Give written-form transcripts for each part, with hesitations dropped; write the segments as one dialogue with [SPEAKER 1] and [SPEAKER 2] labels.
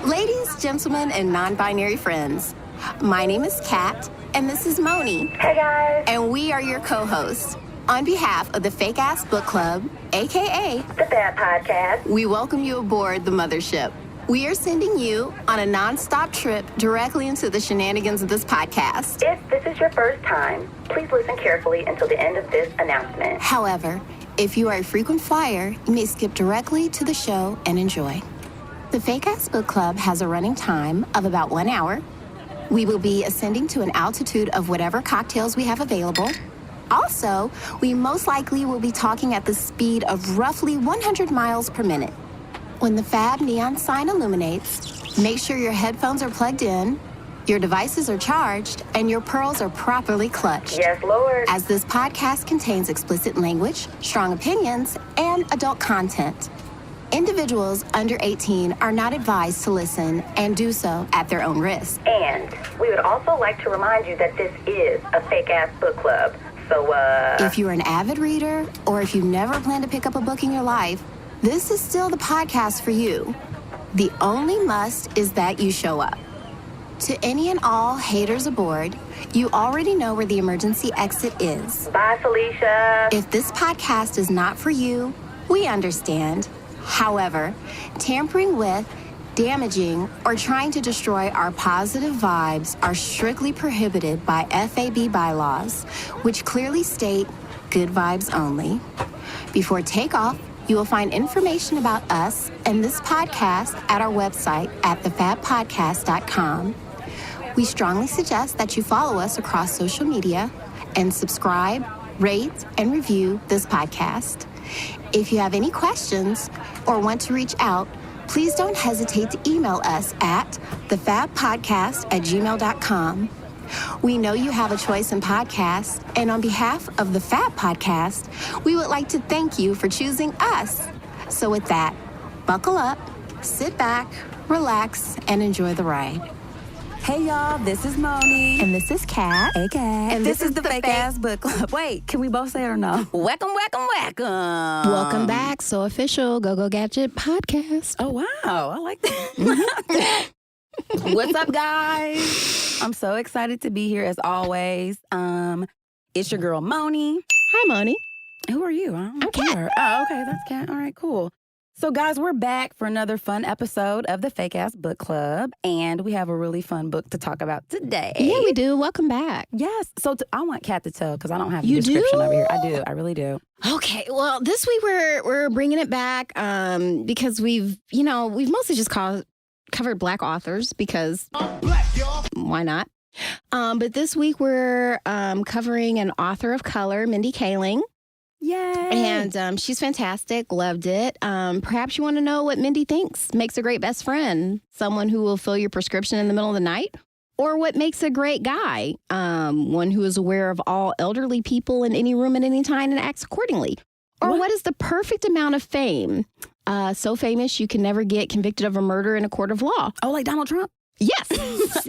[SPEAKER 1] Ladies, gentlemen, and non-binary friends, my name is Kat, and this is Moni.
[SPEAKER 2] Hey, guys.
[SPEAKER 1] And we are your co-hosts. On behalf of the Fake Ass Book Club, a.k.a.
[SPEAKER 2] The F.A.B podcast,
[SPEAKER 1] we welcome you aboard the mothership. We are sending you on a non-stop trip directly into the shenanigans of this podcast.
[SPEAKER 2] If this is your first time, please listen carefully until the end of this announcement.
[SPEAKER 1] However, if you are a frequent flyer, you may skip directly to the show and enjoy. The Fake Ass Book Club has a running time of about 1 hour. We will be ascending to an altitude of whatever cocktails we have available. Also, we most likely will be talking at the speed of roughly 100 miles per minute. When the F.A.B neon sign illuminates, make sure your headphones are plugged in, your devices are charged, and your pearls are properly clutched.
[SPEAKER 2] Yes, Lord.
[SPEAKER 1] As this podcast contains explicit language, strong opinions, and adult content. Individuals under 18 are not advised to listen and do so at their own risk.
[SPEAKER 2] And we would also like to remind you that this is a fake-ass book club. So,
[SPEAKER 1] if you're an avid reader, or if you never plan to pick up a book in your life, this is still the podcast for you. The only must is that you show up. To any and all haters aboard, you already know where the emergency exit is.
[SPEAKER 2] Bye, Felicia.
[SPEAKER 1] If this podcast is not for you, we understand. However, tampering with, damaging, or trying to destroy our positive vibes are strictly prohibited by F.A.B bylaws, which clearly state good vibes only. Before takeoff, you will find information about us and this podcast at our website at thefabpodcast.com. We strongly suggest that you follow us across social media and subscribe, rate, and review this podcast. If you have any questions or want to reach out, please don't hesitate to email us at thefabpodcast@gmail.com. We know you have a choice in podcasts, and on behalf of the F.A.B podcast, we would like to thank you for choosing us. So with that, buckle up, sit back, relax, and enjoy the ride.
[SPEAKER 3] Hey y'all, this is Moni.
[SPEAKER 1] And this is Kat.
[SPEAKER 3] Hey Kat.
[SPEAKER 1] And
[SPEAKER 3] this is the Fake Ass Book Club. Wait, can we both say it or no? Welcome.
[SPEAKER 1] Welcome back. So official Go Gadget podcast.
[SPEAKER 3] Oh wow, I like that. What's up, guys? I'm so excited to be here as always. It's your girl Moni.
[SPEAKER 1] Hi, Moni.
[SPEAKER 3] Who are you? I'm
[SPEAKER 1] Kat.
[SPEAKER 3] Oh, okay, that's Kat. All right, cool. So, guys, we're back for another fun episode of the Fake Ass Book Club, and we have a really fun book to talk about today.
[SPEAKER 1] Yeah, we do. Welcome back.
[SPEAKER 3] Yes. So, I want Kat to tell because I don't have the
[SPEAKER 1] You
[SPEAKER 3] description
[SPEAKER 1] do?
[SPEAKER 3] over here. I do. I really do.
[SPEAKER 1] Okay, well, this week we're bringing it back because we've mostly just covered Black authors because why not? But this week we're covering an author of color, Mindy Kaling.
[SPEAKER 3] Yay!
[SPEAKER 1] And she's fantastic. Loved it. Perhaps you want to know what Mindy thinks makes a great best friend. Someone who will fill your prescription in the middle of the night. Or what makes a great guy. One who is aware of all elderly people in any room at any time and acts accordingly. Or what is the perfect amount of fame? So famous you can never get convicted of a murder in a court of law.
[SPEAKER 3] Oh, like Donald Trump?
[SPEAKER 1] Yes.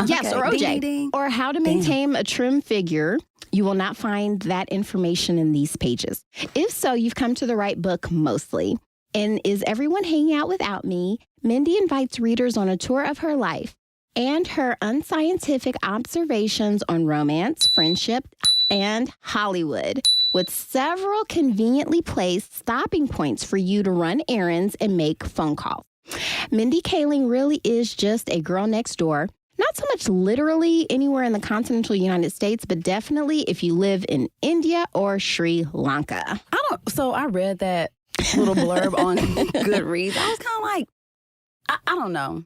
[SPEAKER 1] Yes,
[SPEAKER 3] Okay.
[SPEAKER 1] or OJ.
[SPEAKER 3] Ding, ding.
[SPEAKER 1] Or how to maintain a trim figure. You will not find that information in these pages. If so, you've come to the right book mostly. In Is Everyone Hanging Out Without Me, Mindy invites readers on a tour of her life and her unscientific observations on romance, friendship, and Hollywood, with several conveniently placed stopping points for you to run errands and make phone calls. Mindy Kaling really is just a girl next door. Not so much literally anywhere in the continental United States, but definitely if you live in India or Sri Lanka.
[SPEAKER 3] So I read that little blurb on Goodreads. I was kind of like, I don't know.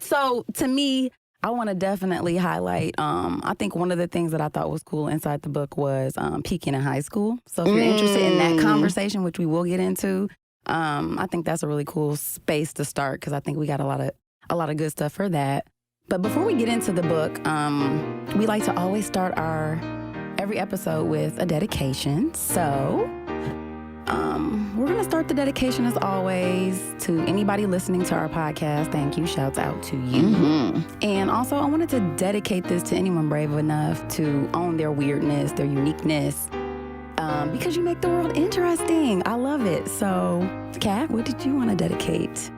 [SPEAKER 3] So to me, I want to definitely highlight, I think one of the things that I thought was cool inside the book was peaking in high school. So if you're interested in that conversation, which we will get into, I think that's a really cool space to start because I think we got a lot of good stuff for that. But before we get into the book, we like to always start every episode with a dedication. So we're going to start the dedication as always to anybody listening to our podcast. Thank you. Shouts out to you. Mm-hmm. And also, I wanted to dedicate this to anyone brave enough to own their weirdness, their uniqueness, because you make the world interesting. I love it. So, Kat, what did you want to dedicate?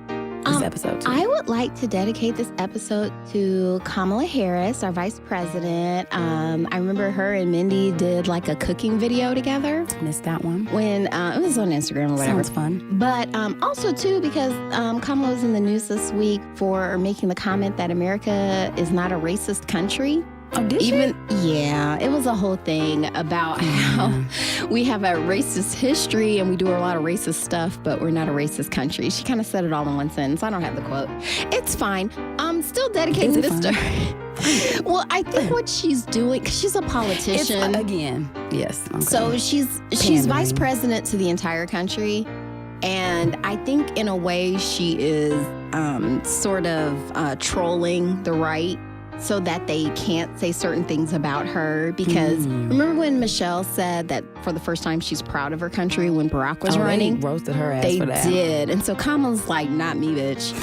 [SPEAKER 3] this episode to?
[SPEAKER 1] I would like to dedicate this episode to Kamala Harris, our vice president. I remember her and Mindy did like a cooking video together.
[SPEAKER 3] Missed that one.
[SPEAKER 1] When it was on Instagram or whatever.
[SPEAKER 3] Sounds fun.
[SPEAKER 1] But also, too, because Kamala was in the news this week for making the comment that America is not a racist country.
[SPEAKER 3] Oh, did she?
[SPEAKER 1] Yeah, it was a whole thing about how we have a racist history and we do a lot of racist stuff, but we're not a racist country. She kind of said it all in one sentence. I don't have the quote. It's fine. I'm still dedicating this to her. Well, I think what she's doing, because she's a politician.
[SPEAKER 3] Again, yes. Okay.
[SPEAKER 1] So she's vice president to the entire country. And I think in a way she is sort of trolling the right, so that they can't say certain things about her. Because remember when Michelle said that for the first time she's proud of her country when Barack was running?
[SPEAKER 3] They roasted her ass for that.
[SPEAKER 1] They did. And so Kamala's like, not me, bitch.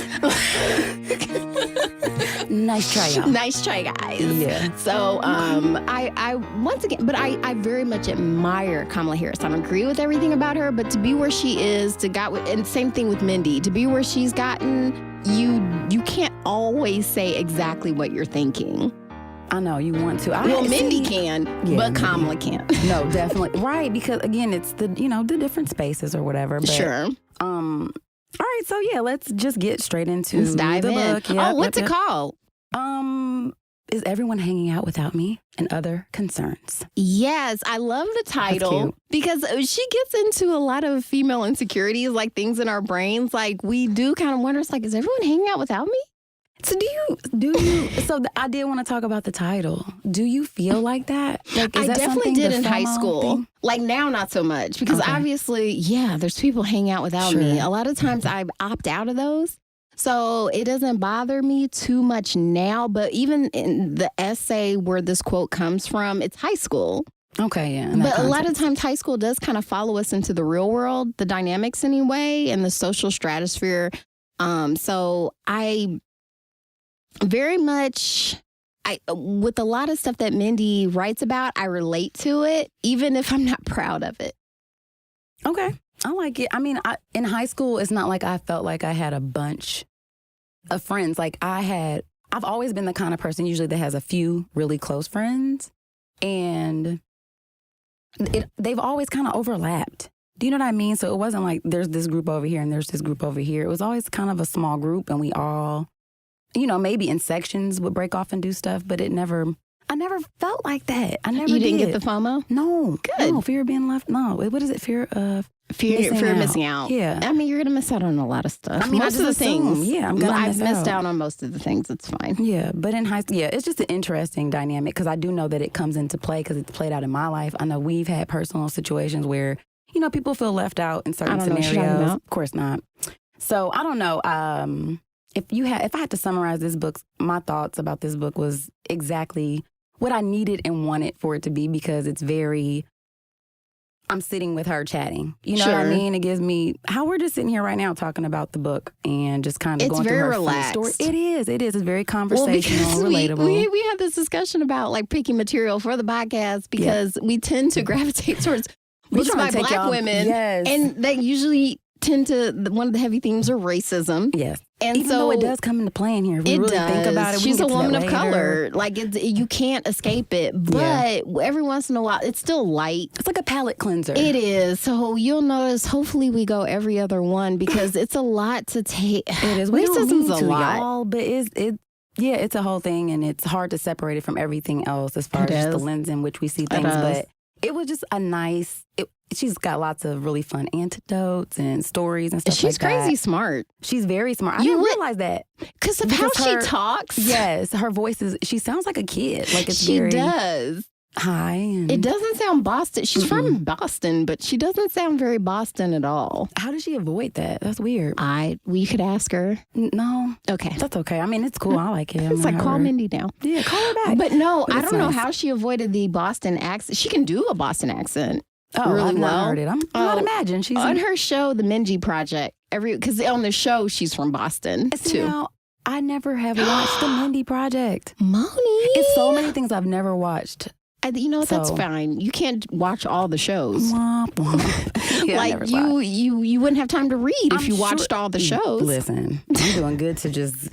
[SPEAKER 3] Nice try, y'all.
[SPEAKER 1] Nice try, guys.
[SPEAKER 3] Yeah.
[SPEAKER 1] So I once again, but I very much admire Kamala Harris. I don't agree with everything about her, but to be where she is, and same thing with Mindy, to be where she's gotten, you can't always say exactly what you're thinking.
[SPEAKER 3] I know you want to.
[SPEAKER 1] Mindy can, but Kamala can't.
[SPEAKER 3] No, definitely. Right, because again, it's the different spaces or whatever. But,
[SPEAKER 1] sure.
[SPEAKER 3] All right, so yeah, let's just get straight into
[SPEAKER 1] let's dive
[SPEAKER 3] the
[SPEAKER 1] in.
[SPEAKER 3] book. Yep,
[SPEAKER 1] what's it called?
[SPEAKER 3] Is Everyone Hanging Out Without Me and Other Concerns?
[SPEAKER 1] Yes, I love the title because she gets into a lot of female insecurities, like things in our brains. Like we do kind of wonder, it's like, is everyone hanging out without me?
[SPEAKER 3] So do you? So I did want to talk about the title. Do you feel like that? Like,
[SPEAKER 1] I definitely did in high school.
[SPEAKER 3] Thing?
[SPEAKER 1] Like now, not so much because obviously, there's people hanging out without me. A lot of times I opt out of those. So it doesn't bother me too much now, but even in the essay where this quote comes from, it's high school.
[SPEAKER 3] Okay, yeah.
[SPEAKER 1] But a lot of times high school does kind of follow us into the real world, the dynamics anyway, and the social stratosphere. So I very much, with a lot of stuff that Mindy writes about, I relate to it, even if I'm not proud of it.
[SPEAKER 3] Okay. I like it. I mean, in high school, it's not like I felt like I had a bunch of friends. Like I've always been the kind of person usually that has a few really close friends. And they've always kind of overlapped. Do you know what I mean? So it wasn't like there's this group over here and there's this group over here. It was always kind of a small group and we all, maybe in sections would break off and do stuff, but I never felt like that. I never
[SPEAKER 1] You didn't
[SPEAKER 3] did.
[SPEAKER 1] get the FOMO?
[SPEAKER 3] No.
[SPEAKER 1] Good.
[SPEAKER 3] No, fear of being left. No. What is it? Fear of
[SPEAKER 1] missing out.
[SPEAKER 3] Yeah.
[SPEAKER 1] I mean, you're going to miss out on a lot of stuff.
[SPEAKER 3] I mean,
[SPEAKER 1] most of the things.
[SPEAKER 3] Yeah, I've
[SPEAKER 1] missed out on most of the things. It's fine.
[SPEAKER 3] Yeah, but in high school, it's just an interesting dynamic because I do know that it comes into play because it's played out in my life. I know we've had personal situations where, people feel left out in certain scenarios. Of course not. So I don't know. If I had to summarize this book, my thoughts about this book was exactly what I needed and wanted for it to be because it's very, I'm sitting with her chatting. You know what I mean? It gives me, how we're just sitting here right now talking about the book and just kind of going through her
[SPEAKER 1] relaxed.
[SPEAKER 3] Story. It is. It's very conversational, relatable.
[SPEAKER 1] We had this discussion about like picking material for the podcast because we tend to gravitate towards books by Black women.
[SPEAKER 3] Yes.
[SPEAKER 1] And that usually tend to, one of the heavy themes are racism.
[SPEAKER 3] Yes.
[SPEAKER 1] And
[SPEAKER 3] even though it does come into play in here, if we really think about it,
[SPEAKER 1] she's a woman of color. Like you can't escape it. But every once in a while, it's still light.
[SPEAKER 3] It's like a palate cleanser.
[SPEAKER 1] It is. So you'll notice. Hopefully, we go every other one because it's a lot to take.
[SPEAKER 3] It is.
[SPEAKER 1] Racism's a lot,
[SPEAKER 3] y'all, but it's a whole thing, and it's hard to separate it from everything else as far as just the lens in which we see things. But it was just a nice. She's got lots of really fun anecdotes and stories and stuff like that.
[SPEAKER 1] She's crazy smart.
[SPEAKER 3] She's very smart. I didn't realize that.
[SPEAKER 1] Because of how she talks.
[SPEAKER 3] Yes. Her voice she sounds like a kid. Like
[SPEAKER 1] she does.
[SPEAKER 3] High.
[SPEAKER 1] It doesn't sound Boston. She's from Boston, but she doesn't sound very Boston at all.
[SPEAKER 3] How does she avoid that? That's weird.
[SPEAKER 1] We could ask her.
[SPEAKER 3] No.
[SPEAKER 1] Okay.
[SPEAKER 3] That's okay. I mean, it's cool. I like it.
[SPEAKER 1] It's like, call Mindy now.
[SPEAKER 3] Yeah, call her back.
[SPEAKER 1] But no, I don't know how she avoided the Boston accent. She can do a Boston accent.
[SPEAKER 3] Oh,
[SPEAKER 1] really
[SPEAKER 3] I've not heard it. I'm not imagine. She's
[SPEAKER 1] on her show, The Mindy Project. Because on the show, she's from Boston, too.
[SPEAKER 3] Now, I never have watched The Mindy Project.
[SPEAKER 1] Moni.
[SPEAKER 3] It's so many things I've never watched.
[SPEAKER 4] You know what? That's fine. You can't watch all the shows.
[SPEAKER 3] Womp, womp. Yeah,
[SPEAKER 4] like you wouldn't have time to read if you watched all the shows.
[SPEAKER 3] Listen, I'm doing good to just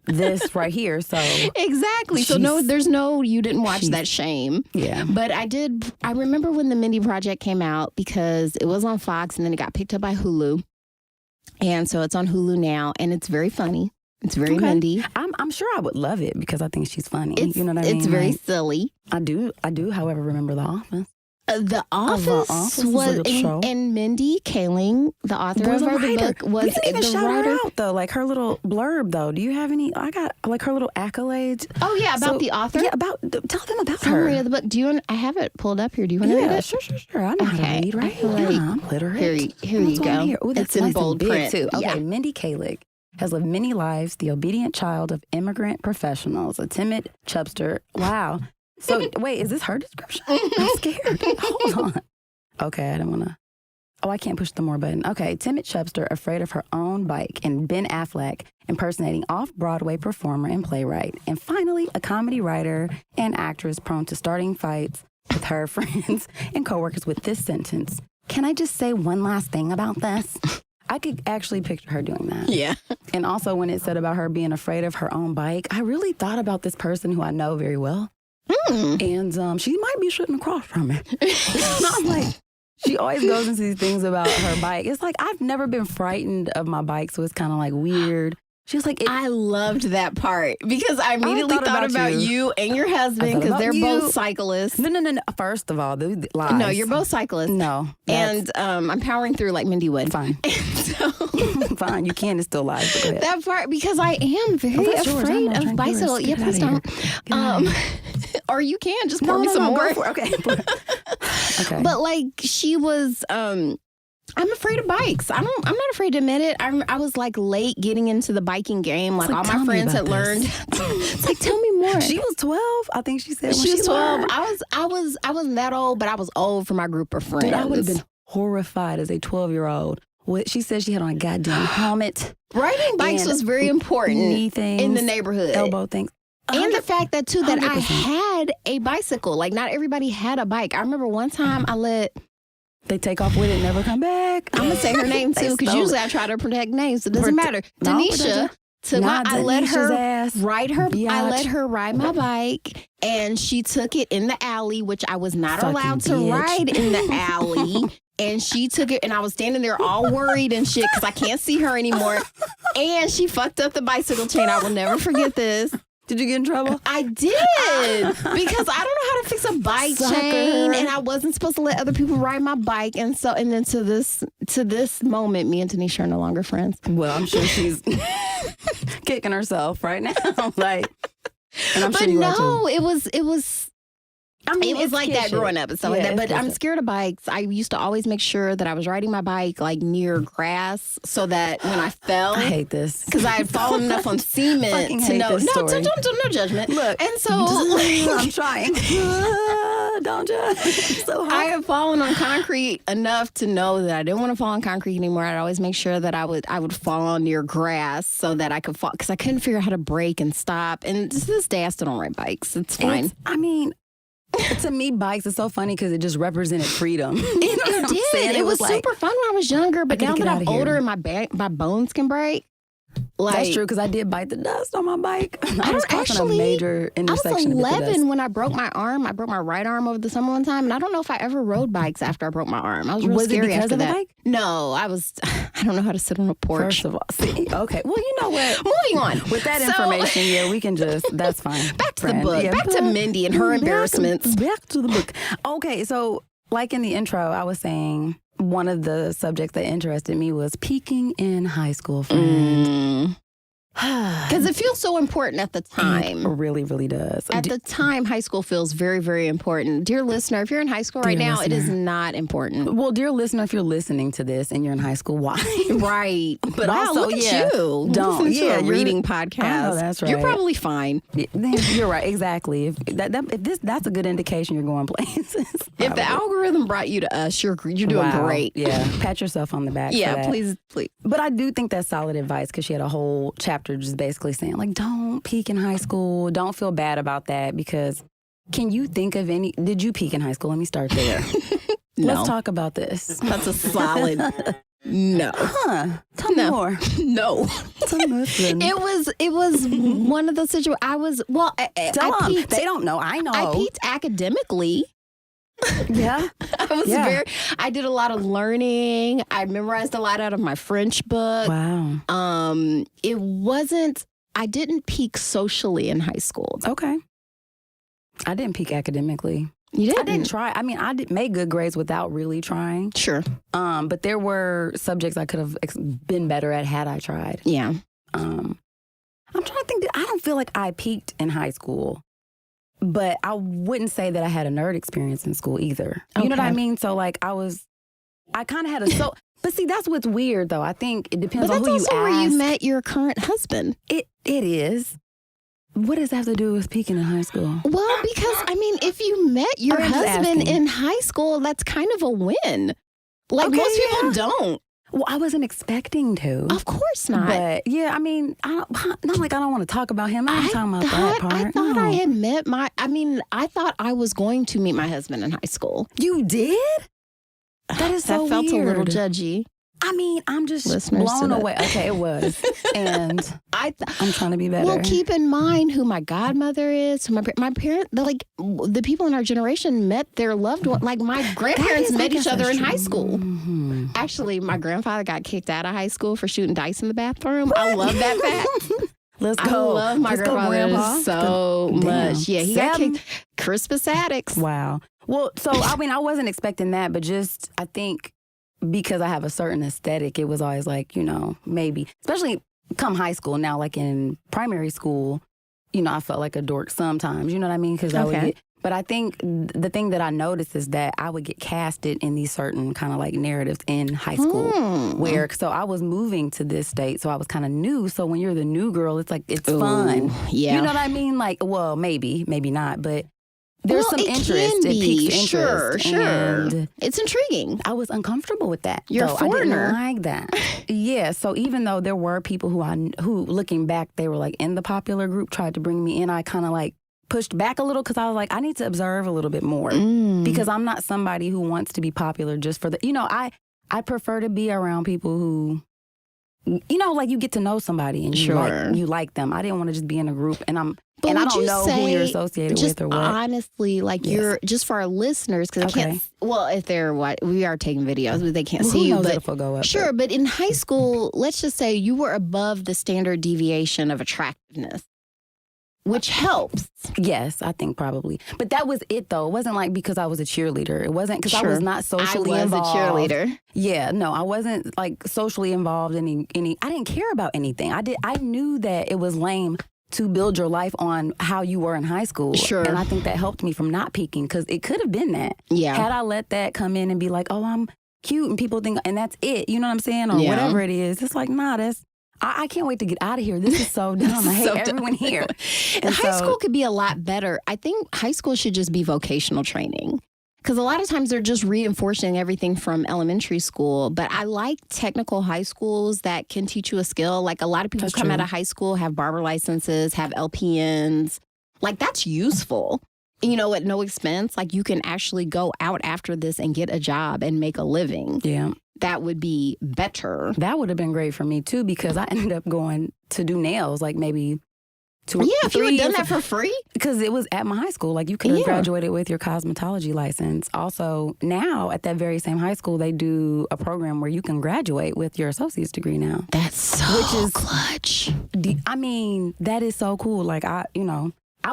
[SPEAKER 3] this right here. So
[SPEAKER 4] exactly. So there's no you didn't watch that shame.
[SPEAKER 3] Yeah.
[SPEAKER 4] But I did. I remember when the Mindy Project came out because it was on Fox and then it got picked up by Hulu, and so it's on Hulu now, and it's very funny. It's very Mindy.
[SPEAKER 3] I'm sure I would love it because I think she's funny. You know what I mean?
[SPEAKER 4] It's very silly.
[SPEAKER 3] I do. However, remember The Office.
[SPEAKER 4] The Office was and Mindy Kaling, the author of the book, was
[SPEAKER 3] we didn't even
[SPEAKER 4] the
[SPEAKER 3] shout
[SPEAKER 4] writer.
[SPEAKER 3] Her out though, like her little blurb though. Do you have any? I got like her little accolades.
[SPEAKER 4] Oh yeah, about the author.
[SPEAKER 3] Yeah, tell them about
[SPEAKER 4] Summary
[SPEAKER 3] her.
[SPEAKER 4] of the book. Do you? I have it pulled up here. Do you want to read it?
[SPEAKER 3] Sure. I know how to read. Right?
[SPEAKER 4] I'm
[SPEAKER 3] literate.
[SPEAKER 4] Here you go.
[SPEAKER 3] Ooh,
[SPEAKER 4] it's in bold print
[SPEAKER 3] too. Okay,
[SPEAKER 4] yeah.
[SPEAKER 3] Mindy Kaling has lived many lives, the obedient child of immigrant professionals, a timid chubster. Wow. So, wait, is this her description? I'm scared. Hold on. Okay, I don't want to. Oh, I can't push the more button. Okay, timid chubster, afraid of her own bike, and Ben Affleck impersonating off-Broadway performer and playwright. And finally, a comedy writer and actress prone to starting fights with her friends and coworkers with this sentence. Can I just say one last thing about this? I could actually picture her doing that.
[SPEAKER 4] Yeah. And
[SPEAKER 3] also when it said about her being afraid of her own bike, I really thought about this person who I know very well. And she might be sitting across from me. I'm like, she always goes into these things about her bike. It's like, I've never been frightened of my bike, so it's kind of like weird. She was like,
[SPEAKER 4] I loved that part because I immediately thought about you and your husband because they're both cyclists.
[SPEAKER 3] No. First of all, lies.
[SPEAKER 4] No, you're both cyclists.
[SPEAKER 3] No.
[SPEAKER 4] And I'm powering through like Mindy would.
[SPEAKER 3] Fine.
[SPEAKER 4] So,
[SPEAKER 3] fine, you can. It's still lies. But go ahead.
[SPEAKER 4] That part, because I am very afraid of bicycle. Yeah, please don't. Or you can just pour me some more.
[SPEAKER 3] Go for it. Okay.
[SPEAKER 4] But like she was. I'm afraid of bikes. I'm not afraid to admit it. I was like late getting into the biking game. Like all my friends had learned. It's like, tell me more.
[SPEAKER 3] She was 12. I think she said
[SPEAKER 4] she was 12. I wasn't that old, but I was old for my group of friends.
[SPEAKER 3] Dude, I would have been horrified as a 12-year-old. She said she had on a goddamn helmet.
[SPEAKER 4] Riding bikes was very important
[SPEAKER 3] knee things,
[SPEAKER 4] in the neighborhood.
[SPEAKER 3] Elbow things.
[SPEAKER 4] And the fact that too that 100%. I had a bicycle. Like not everybody had a bike. I remember one time I let.
[SPEAKER 3] They take off with it and never come back.
[SPEAKER 4] I'm going to say her name, too, because usually I try to protect names. It doesn't matter. Denisha, I let her ride her. I let her ride my bike, and she took it in the alley, which I was not allowed to ride in the alley. And she took it, and I was standing there all worried and shit because I can't see her anymore. And she fucked up the bicycle chain. I will never forget this.
[SPEAKER 3] Did you get in trouble?
[SPEAKER 4] I did because I don't know how to fix a bike chain, and I wasn't supposed to let other people ride my bike, and then to this moment, me and Tanisha are no longer friends.
[SPEAKER 3] Well, I'm sure she's kicking herself right now, like. And I'm
[SPEAKER 4] but
[SPEAKER 3] sure you
[SPEAKER 4] no, it was. I mean, it was like that growing up and stuff like that. But I'm scared of bikes. I used to always make sure that I was riding my bike like near grass so that when I fell.
[SPEAKER 3] I hate this.
[SPEAKER 4] Because I had fallen enough on cement to know. No judgment.
[SPEAKER 3] Look.
[SPEAKER 4] And so.
[SPEAKER 3] I'm trying. Don't judge. So hard.
[SPEAKER 4] I had fallen on concrete enough to know that I didn't want to fall on concrete anymore. I'd always make sure that I would fall on near grass so that I could fall. Because I couldn't figure out how to brake and stop. And to this day, I still don't ride bikes. It's fine.
[SPEAKER 3] To me, bikes is so funny because it just represented freedom.
[SPEAKER 4] It did. It was super fun when I was younger, but now that I'm older and my bones can break. Like,
[SPEAKER 3] that's true because I did bite the dust on my bike. I was crossing a major intersection.
[SPEAKER 4] I was 11 when I broke my arm. I broke my right arm over the summer one time, and I don't know if I ever rode bikes after I broke my arm. I was really scary after that. Bike? No, I don't know how to sit on a porch.
[SPEAKER 3] First of all, okay. Well, you know what?
[SPEAKER 4] Moving on
[SPEAKER 3] with that information, we can just. That's fine.
[SPEAKER 4] Back to the book. Back to Mindy and her embarrassments.
[SPEAKER 3] Back to the book. Okay, so like in the intro, I was saying. One of the subjects that interested me was peaking in high school, friend.
[SPEAKER 4] Because it feels so important at the time.
[SPEAKER 3] It really, really does.
[SPEAKER 4] At the time, high school feels very, very important. Dear listener, if you're in high school right now, it is not important.
[SPEAKER 3] Well, dear listener, if you're listening to this and you're in high school, why?
[SPEAKER 4] Right.
[SPEAKER 3] But also,
[SPEAKER 4] look at you.
[SPEAKER 3] Don't.
[SPEAKER 4] Listen to a reading podcast.
[SPEAKER 3] Oh, that's right.
[SPEAKER 4] You're probably fine.
[SPEAKER 3] You're right. Exactly. If that's a good indication you're going places.
[SPEAKER 4] If the algorithm brought you to us, you're doing great.
[SPEAKER 3] Yeah. Pat yourself on the back.
[SPEAKER 4] Yeah,
[SPEAKER 3] for that.
[SPEAKER 4] please.
[SPEAKER 3] But I do think that's solid advice because she had a whole chapter just basically saying, like, don't peak in high school. Don't feel bad about that because Can you think of any? Did you peak in high school? Let me start there.
[SPEAKER 4] No.
[SPEAKER 3] Let's talk about this.
[SPEAKER 4] That's a solid no.
[SPEAKER 3] Huh? Tell me more.
[SPEAKER 4] No.
[SPEAKER 3] Tell me.
[SPEAKER 4] It was one of those situations. I peaked.
[SPEAKER 3] They don't know. I know.
[SPEAKER 4] I peaked academically.
[SPEAKER 3] Yeah.
[SPEAKER 4] I did a lot of learning. I memorized a lot out of my French book.
[SPEAKER 3] Wow.
[SPEAKER 4] I didn't peak socially in high school.
[SPEAKER 3] Okay. I didn't peak academically.
[SPEAKER 4] You didn't?
[SPEAKER 3] I didn't try. I mean, I make good grades without really trying.
[SPEAKER 4] Sure.
[SPEAKER 3] But there were subjects I could have been better at had I tried.
[SPEAKER 4] Yeah.
[SPEAKER 3] I'm trying to think. I don't feel like I peaked in high school. But I wouldn't say that I had a nerd experience in school either. You know what I mean? So, like, I kind of had but see, that's what's weird, though. I think it depends on who you ask.
[SPEAKER 4] But that's also where you met your current husband.
[SPEAKER 3] It is. What does that have to do with peaking in high school?
[SPEAKER 4] Well, because, I mean, if you met your husband in high school, that's kind of a win. Like, most people don't.
[SPEAKER 3] Well, I wasn't expecting to.
[SPEAKER 4] Of course not.
[SPEAKER 3] But yeah, I mean, not like I don't want to talk about him. I'm talking about that part.
[SPEAKER 4] I thought I had met I thought I was going to meet my husband in high school.
[SPEAKER 3] You did? That is so weird.
[SPEAKER 4] That felt a little judgy.
[SPEAKER 3] I mean, I'm just blown away. Okay, it was. And I'm trying to be better.
[SPEAKER 4] Well, keep in mind who my godmother is. My parents, the people in our generation met their loved one. Like, my grandparents met each other in high school. Mm-hmm. Actually, my grandfather got kicked out of high school for shooting dice in the bathroom. What? I love that fact.
[SPEAKER 3] Let's go.
[SPEAKER 4] I love my grandfather so much. Yeah, he got kicked. Crispus Attucks.
[SPEAKER 3] Wow. Well, so, I mean, I wasn't expecting that, but just, I think, because I have a certain aesthetic, it was always like, maybe, especially come high school now, like in primary school, I felt like a dork sometimes, you know what I mean? Because I would get, but I think the thing that I noticed is that I would get casted in these certain kind of like narratives in high school so I was moving to this state, so I was kind of new. So when you're the new girl, it's like, it's fun.
[SPEAKER 4] Yeah.
[SPEAKER 3] You know what I mean? Like, well, maybe not, but there's some interest. It piques interest.
[SPEAKER 4] Sure.
[SPEAKER 3] And
[SPEAKER 4] it's intriguing.
[SPEAKER 3] I was uncomfortable with that.
[SPEAKER 4] You're a foreigner.
[SPEAKER 3] I didn't like that. Yeah. So even though there were people who looking back, they were like in the popular group, tried to bring me in, I kind of like pushed back a little because I was like, I need to observe a little bit more because I'm not somebody who wants to be popular just for I prefer to be around people who, like you get to know somebody and you like them. I didn't want to just be in a group and I don't know who you're associated with or what.
[SPEAKER 4] Honestly, like you're just for our listeners because I can't. Well, if they're we are taking videos, but they can't see you.
[SPEAKER 3] But it'll go up.
[SPEAKER 4] Sure, but in high school, let's just say you were above the standard deviation of attractiveness, which helps.
[SPEAKER 3] Yes, I think probably. But that was it, though. It wasn't like because I was a cheerleader. It wasn't because I was not socially involved.
[SPEAKER 4] I was a cheerleader.
[SPEAKER 3] Yeah, no, I wasn't like socially involved in any. I didn't care about anything. I knew that it was lame to build your life on how you were in high school.
[SPEAKER 4] Sure.
[SPEAKER 3] And I think that helped me from not peaking because it could have been that.
[SPEAKER 4] Yeah.
[SPEAKER 3] Had I let that come in and be like, oh, I'm cute and people think, and that's it. You know what I'm saying? Or whatever it is. It's like, nah, I can't wait to get out of here. This is so dumb. I hate everyone here.
[SPEAKER 4] And high school could be a lot better. I think high school should just be vocational training. Because a lot of times they're just reinforcing everything from elementary school. But I like technical high schools that can teach you a skill. Like a lot of people come out of high school, have barber licenses, have LPNs. Like that's useful. At no expense. Like you can actually go out after this and get a job and make a living.
[SPEAKER 3] Yeah.
[SPEAKER 4] That would be better.
[SPEAKER 3] That would have been great for me too because I ended up going to do nails like maybe 2 or 3
[SPEAKER 4] if you had done
[SPEAKER 3] years
[SPEAKER 4] that for free.
[SPEAKER 3] Because it was at my high school. Like you could have graduated with your cosmetology license. Also, now at that very same high school, they do a program where you can graduate with your associate's degree now.
[SPEAKER 4] That's so clutch.
[SPEAKER 3] I mean, that is so cool. Like I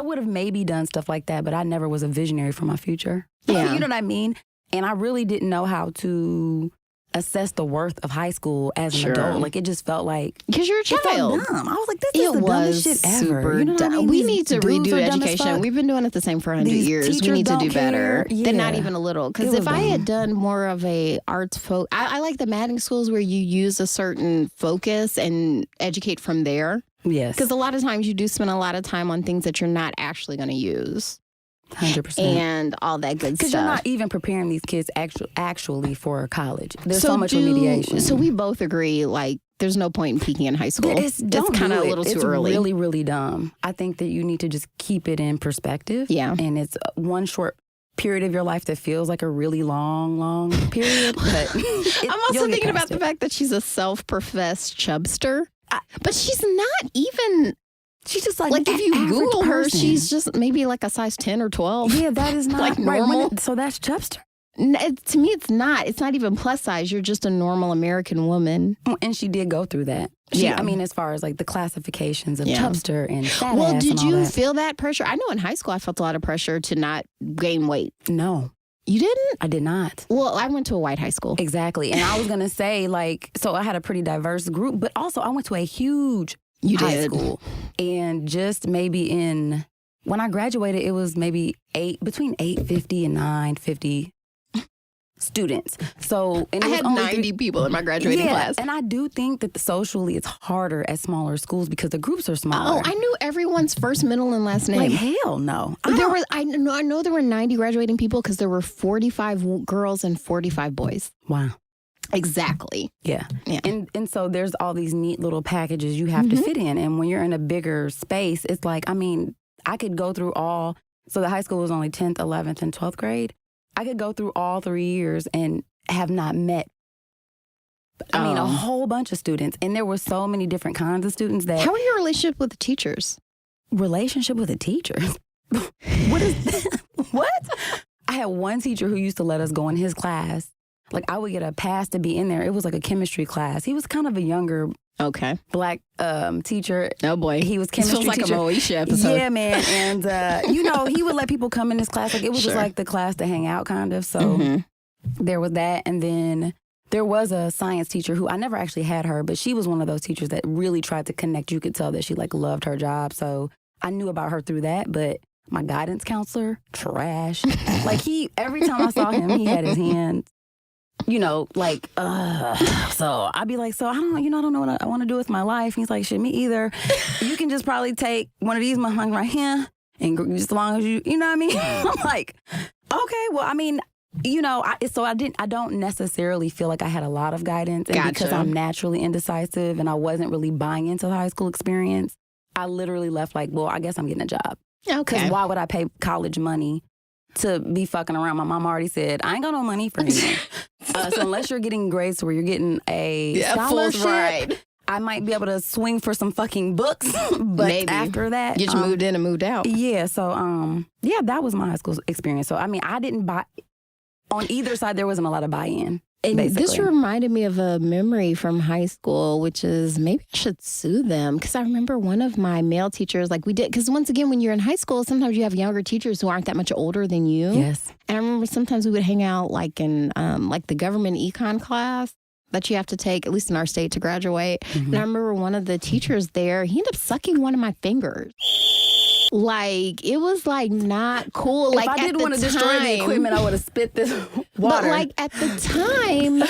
[SPEAKER 3] would have maybe done stuff like that, but I never was a visionary for my future.
[SPEAKER 4] Yeah.
[SPEAKER 3] You know what I mean? And I really didn't know how to assess the worth of high school as an adult. Like it just felt like
[SPEAKER 4] because you're a child.
[SPEAKER 3] Dumb. I was like, this is the dumbest shit ever.
[SPEAKER 4] Super
[SPEAKER 3] you know what I mean?
[SPEAKER 4] We need to redo education. We've been doing it the same for 100 years. We need to do better. They're not even a little. Because if I had done more of a arts I like the matting schools where you use a certain focus and educate from there.
[SPEAKER 3] Yes.
[SPEAKER 4] Because a lot of times you do spend a lot of time on things that you're not actually going to use.
[SPEAKER 3] 100%.
[SPEAKER 4] And all that good stuff.
[SPEAKER 3] Because you're not even preparing these kids actually for college. There's so much remediation.
[SPEAKER 4] So we both agree, like, there's no point in peaking in high school. It's kind of a little too early.
[SPEAKER 3] It's really, really dumb. I think that you need to just keep it in perspective.
[SPEAKER 4] Yeah.
[SPEAKER 3] And it's one short period of your life that feels like a really long period. But
[SPEAKER 4] I'm also thinking about the fact that she's a self-professed chubster. But she's not even...
[SPEAKER 3] She's just like
[SPEAKER 4] if you Google her, she's just maybe like a size 10 or 12.
[SPEAKER 3] Yeah, that is not
[SPEAKER 4] like normal.
[SPEAKER 3] Right, so that's chubster.
[SPEAKER 4] To me, it's not. It's not even plus size. You're just a normal American woman.
[SPEAKER 3] And she did go through that. I mean, as far as like the classifications of chubster and fat
[SPEAKER 4] Well,
[SPEAKER 3] ass
[SPEAKER 4] did
[SPEAKER 3] and all
[SPEAKER 4] you
[SPEAKER 3] that.
[SPEAKER 4] feel that pressure? I know in high school I felt a lot of pressure to not gain weight.
[SPEAKER 3] No.
[SPEAKER 4] You didn't?
[SPEAKER 3] I did not.
[SPEAKER 4] Well, I went to a white high school.
[SPEAKER 3] Exactly. And I was going to say, like, so I had a pretty diverse group, but also I went to a huge high school. And just maybe when I graduated, it was maybe between 850 and 950 students. So and
[SPEAKER 4] I had 90 people in my graduating class.
[SPEAKER 3] And I do think that socially it's harder at smaller schools because the groups are smaller.
[SPEAKER 4] Oh, I knew everyone's first, middle, and last name.
[SPEAKER 3] Like, hell no.
[SPEAKER 4] I know there were 90 graduating people because there were 45 girls and 45 boys.
[SPEAKER 3] Wow.
[SPEAKER 4] Exactly.
[SPEAKER 3] Yeah. And so there's all these neat little packages you have to fit in. And when you're in a bigger space, it's like, I mean, I could go through so the high school was only 10th, 11th, and 12th grade. I could go through all 3 years and have not met, a whole bunch of students. And there were so many different kinds of students that...
[SPEAKER 4] How are your relationship with the teachers?
[SPEAKER 3] Relationship with the teachers? What is that? What? I had one teacher who used to let us go in his class. Like, I would get a pass to be in there. It was like a chemistry class. He was kind of a younger... Black teacher.
[SPEAKER 4] Oh, boy.
[SPEAKER 3] He was chemistry
[SPEAKER 4] teacher. This feels like a Moesha episode.
[SPEAKER 3] Yeah, man. And, he would let people come in his class. Like, it was just like the class to hang out, kind of. So there was that. And then there was a science teacher who I never actually had her, but she was one of those teachers that really tried to connect. You could tell that she, like, loved her job. So I knew about her through that. But my guidance counselor, trash. Like, every time I saw him, he had his hands. So I'd be like, so I don't know what I want to do with my life. He's like, shit, me either. You can just probably take one of these motherfuckers right here and just as long as you know what I mean? I'm like, okay, well, I mean, I don't necessarily feel like I had a lot of guidance. And because I'm naturally indecisive and I wasn't really buying into the high school experience, I literally left like, well, I guess I'm getting a job.
[SPEAKER 4] Okay.
[SPEAKER 3] Because why would I pay college money to be fucking around? My mom already said, I ain't got no money for you. So unless you're getting grades where you're getting a scholarship, I might be able to swing for some fucking books. But maybe. After that,
[SPEAKER 4] get you moved in and moved out.
[SPEAKER 3] Yeah. So that was my high school experience. So I mean, I didn't buy on either side. There wasn't a lot of buy-in.
[SPEAKER 4] And
[SPEAKER 3] basically.
[SPEAKER 4] This reminded me of a memory from high school, which is maybe I should sue them. Because I remember one of my male teachers, like we did, because once again, when you're in high school, sometimes you have younger teachers who aren't that much older than you.
[SPEAKER 3] Yes.
[SPEAKER 4] And I remember sometimes we would hang out like in like the government econ class that you have to take, at least in our state, to graduate. And I remember one of the teachers there, he ended up sucking one of my fingers. Like, it was, like, not cool. Like,
[SPEAKER 3] if I didn't want to destroy the equipment, I would have spit this water.
[SPEAKER 4] But, like, at the time,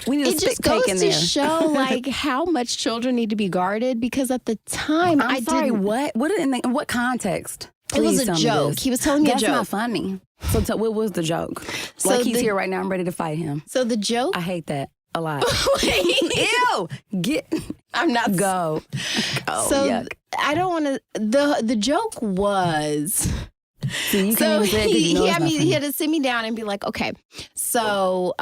[SPEAKER 4] it just goes to show, like, how much children need to be guarded. Because at the time,
[SPEAKER 3] I'm sorry, what? In what context?
[SPEAKER 4] It was a joke. He was telling me a joke.
[SPEAKER 3] That's not funny. So what was the joke? So like, he's here right now. I'm ready to fight him.
[SPEAKER 4] So the joke?
[SPEAKER 3] I hate that a lot. Ew! I'm not go. Oh,
[SPEAKER 4] so
[SPEAKER 3] yuck.
[SPEAKER 4] I don't want to. The joke was.
[SPEAKER 3] See,
[SPEAKER 4] he had to sit me down and be like, okay. So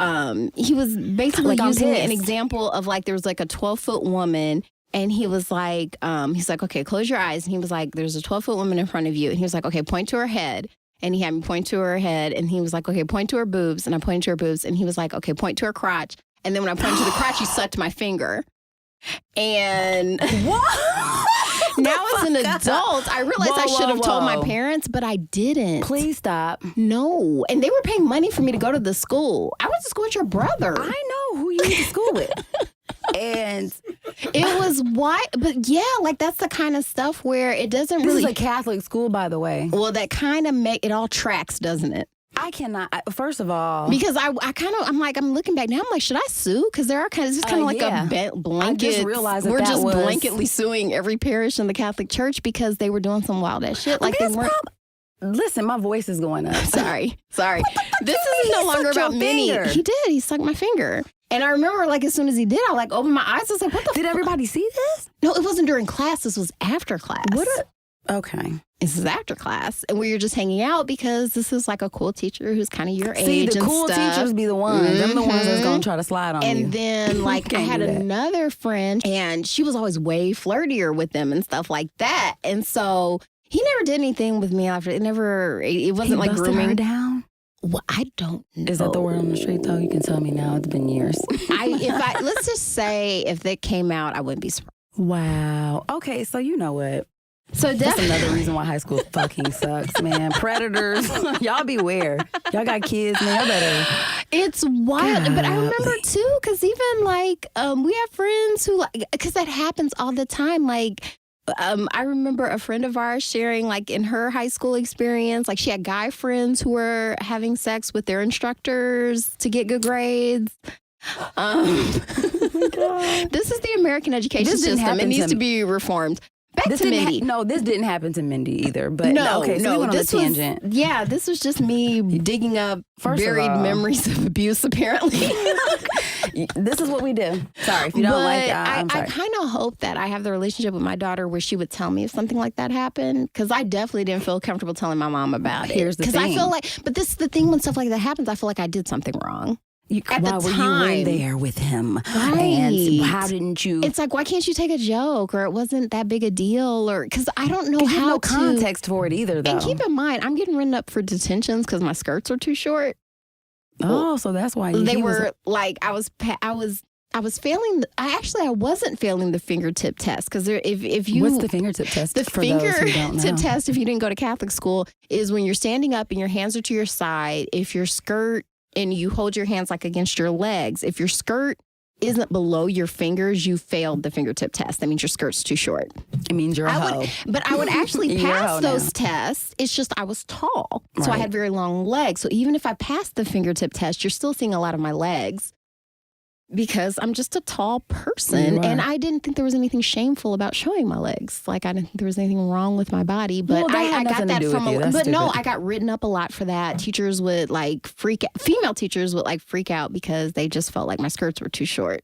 [SPEAKER 4] he was basically using an example of like there was like a 12-foot woman. And he was like, okay, close your eyes. And he was like, there's a 12-foot woman in front of you. And he was like, okay, point to her head. And he had me point to her head. And he was like, okay, point to her boobs. And I pointed to her boobs. And he was like, okay, point to her crotch. And then when I pointed to the crotch, he sucked my finger. And
[SPEAKER 3] what?
[SPEAKER 4] Now as an adult, I realized I should have told my parents, but I didn't.
[SPEAKER 3] Please stop.
[SPEAKER 4] No. And they were paying money for me to go to the school. I went to school with your brother.
[SPEAKER 3] I know who you went to school with. And
[SPEAKER 4] it was but yeah, like that's the kind of stuff where it doesn't really.
[SPEAKER 3] This is a Catholic school, by the way.
[SPEAKER 4] Well, that kind of it all tracks, doesn't it?
[SPEAKER 3] I cannot. First of all,
[SPEAKER 4] because I'm looking back now. I'm like, should I sue? Because there are it's kind of like a blanket.
[SPEAKER 3] I just realized
[SPEAKER 4] we're just blanketly suing every parish in the Catholic Church because they were doing some wild ass shit. Like they weren't.
[SPEAKER 3] Listen, my voice is going up.
[SPEAKER 4] Sorry. This is no longer about Minnie. He did. He sucked my finger. And I remember, like, as soon as he did, I, like, opened my eyes. I was like, what the
[SPEAKER 3] Did everybody see this?
[SPEAKER 4] No, it wasn't during class. This was after class.
[SPEAKER 3] Okay.
[SPEAKER 4] This is after class. And we were just hanging out because this is, like, a cool teacher who's kind of your age
[SPEAKER 3] See, the
[SPEAKER 4] and
[SPEAKER 3] cool
[SPEAKER 4] stuff.
[SPEAKER 3] teachers be the ones. Them the ones that's going to try to slide on you.
[SPEAKER 4] And then, like, I had another friend, and she was always way flirtier with them and stuff like that. And so he never did anything with me after. It wasn't like grooming.
[SPEAKER 3] Her down?
[SPEAKER 4] Well, I don't know.
[SPEAKER 3] Is that the word on the street, though? You can tell me now. It's been years.
[SPEAKER 4] Let's just say if that came out, I wouldn't be surprised.
[SPEAKER 3] Wow. Okay, so you know what?
[SPEAKER 4] So
[SPEAKER 3] that's another reason why high school fucking sucks, man. Predators. Y'all beware. Y'all got kids, man. Y'all better.
[SPEAKER 4] It's wild. God. But I remember, too, because even, like, we have friends who, like, because that happens all the time, like, I remember a friend of ours sharing, like, in her high school experience, like, she had guy friends who were having sex with their instructors to get good grades. Oh my God. This is the American education system. It needs to be reformed. Back to Mindy.
[SPEAKER 3] This didn't happen to Mindy either. But so we went on a tangent.
[SPEAKER 4] This was just me digging up buried memories of abuse, apparently.
[SPEAKER 3] This is what we do. Sorry, if you don't like it, I'm sorry.
[SPEAKER 4] I kind of hope that I have the relationship with my daughter where she would tell me if something like that happened, because I definitely didn't feel comfortable telling my mom about it.
[SPEAKER 3] Here's the thing.
[SPEAKER 4] Because I feel like, but this is the thing, when stuff like that happens, I feel like I did something wrong.
[SPEAKER 3] Why were you in there with him?
[SPEAKER 4] Right.
[SPEAKER 3] And how didn't you?
[SPEAKER 4] It's like, why can't you take a joke, or it wasn't that big a deal, or because I don't know how
[SPEAKER 3] no context for it either, though.
[SPEAKER 4] And keep in mind, I'm getting written up for detentions because my skirts are too short.
[SPEAKER 3] Oh, so that's why
[SPEAKER 4] they were like, I was failing. I wasn't failing the fingertip test, because if you
[SPEAKER 3] what's the fingertip test?
[SPEAKER 4] The fingertip test, if you didn't go to Catholic school, is when you're standing up and your hands are to your side. If your skirt and you hold your hands like against your legs, if your skirt isn't below your fingers, you failed the fingertip test. That means your skirt's too short.
[SPEAKER 3] It means you're a hoe.
[SPEAKER 4] But I would actually pass those tests. It's just I was tall. So I had very long legs. So even if I passed the fingertip test, you're still seeing a lot of my legs, because I'm just a tall person. And I didn't think there was anything shameful about showing my legs. Like, I didn't think there was anything wrong with my body. But I got that from I got written up a lot for that. Teachers would like freak out. Female teachers would like freak out because they just felt like my skirts were too short.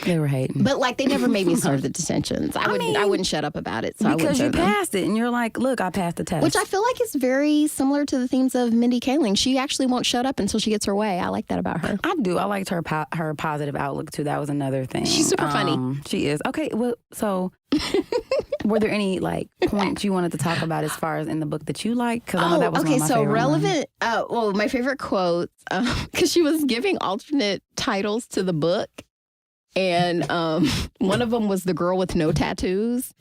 [SPEAKER 3] They were hating.
[SPEAKER 4] But like, they never made me serve the detentions. I wouldn't shut up about it. So
[SPEAKER 3] because you passed it and you're like, look, I passed the test.
[SPEAKER 4] Which I feel like is very similar to the themes of Mindy Kaling. She actually won't shut up until she gets her way. I like that about her.
[SPEAKER 3] I do. I liked her positive outlook too. That was another thing.
[SPEAKER 4] She's super funny.
[SPEAKER 3] She is. Okay, well, so were there any like points you wanted to talk about as far as in the book that you liked? Because I know that was one of my favorite
[SPEAKER 4] relevant. My favorite quotes, because she was giving alternate titles to the book. And one of them was The Girl with No Tattoos,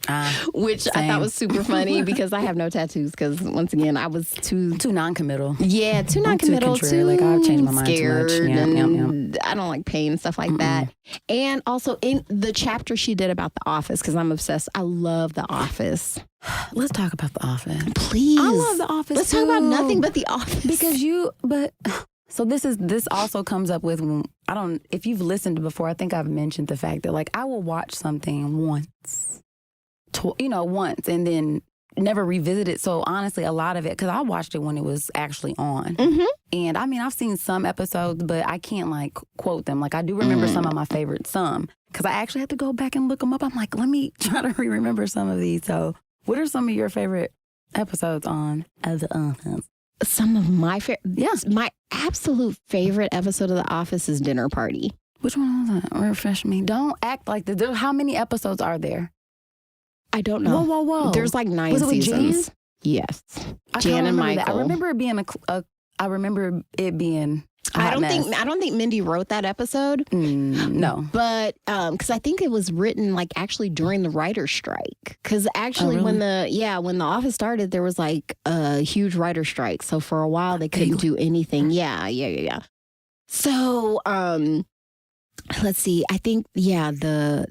[SPEAKER 4] which I thought was super funny because I have no tattoos because, once again, I was too
[SPEAKER 3] non-committal.
[SPEAKER 4] Yeah, too non-committal, too
[SPEAKER 3] like, I've changed my mind
[SPEAKER 4] scared,
[SPEAKER 3] too much.
[SPEAKER 4] and I don't like pain and stuff like that. And also in the chapter she did about The Office, because I'm obsessed. I love The Office.
[SPEAKER 3] Let's talk about The Office.
[SPEAKER 4] Please.
[SPEAKER 3] I love The Office,
[SPEAKER 4] Let's talk about nothing but The Office.
[SPEAKER 3] So this also comes up with, if you've listened before, I think I've mentioned the fact that like I will watch something once and then never revisit it. So honestly, a lot of it, because I watched it when it was actually on. Mm-hmm. And I mean, I've seen some episodes, but I can't like quote them. Like I do remember some of my favorites, because I actually had to go back and look them up. I'm like, let me try to remember some of these. So what are some of your favorite episodes on The Office?
[SPEAKER 4] Some of my my absolute favorite episode of The Office is Dinner Party.
[SPEAKER 3] Which one was that? Refresh me. Don't act like this. How many episodes are there?
[SPEAKER 4] I don't know.
[SPEAKER 3] Whoa.
[SPEAKER 4] There's like 9 seasons. Yes. Jan and Michael.
[SPEAKER 3] That. I remember it being I remember it being.
[SPEAKER 4] I don't think Mindy wrote that episode.
[SPEAKER 3] No,
[SPEAKER 4] but because I think it was written like actually during the writer's strike. Because actually, when The Office started, there was like a huge writer's strike. So for a while they couldn't do anything. Yeah. So let's see. I think the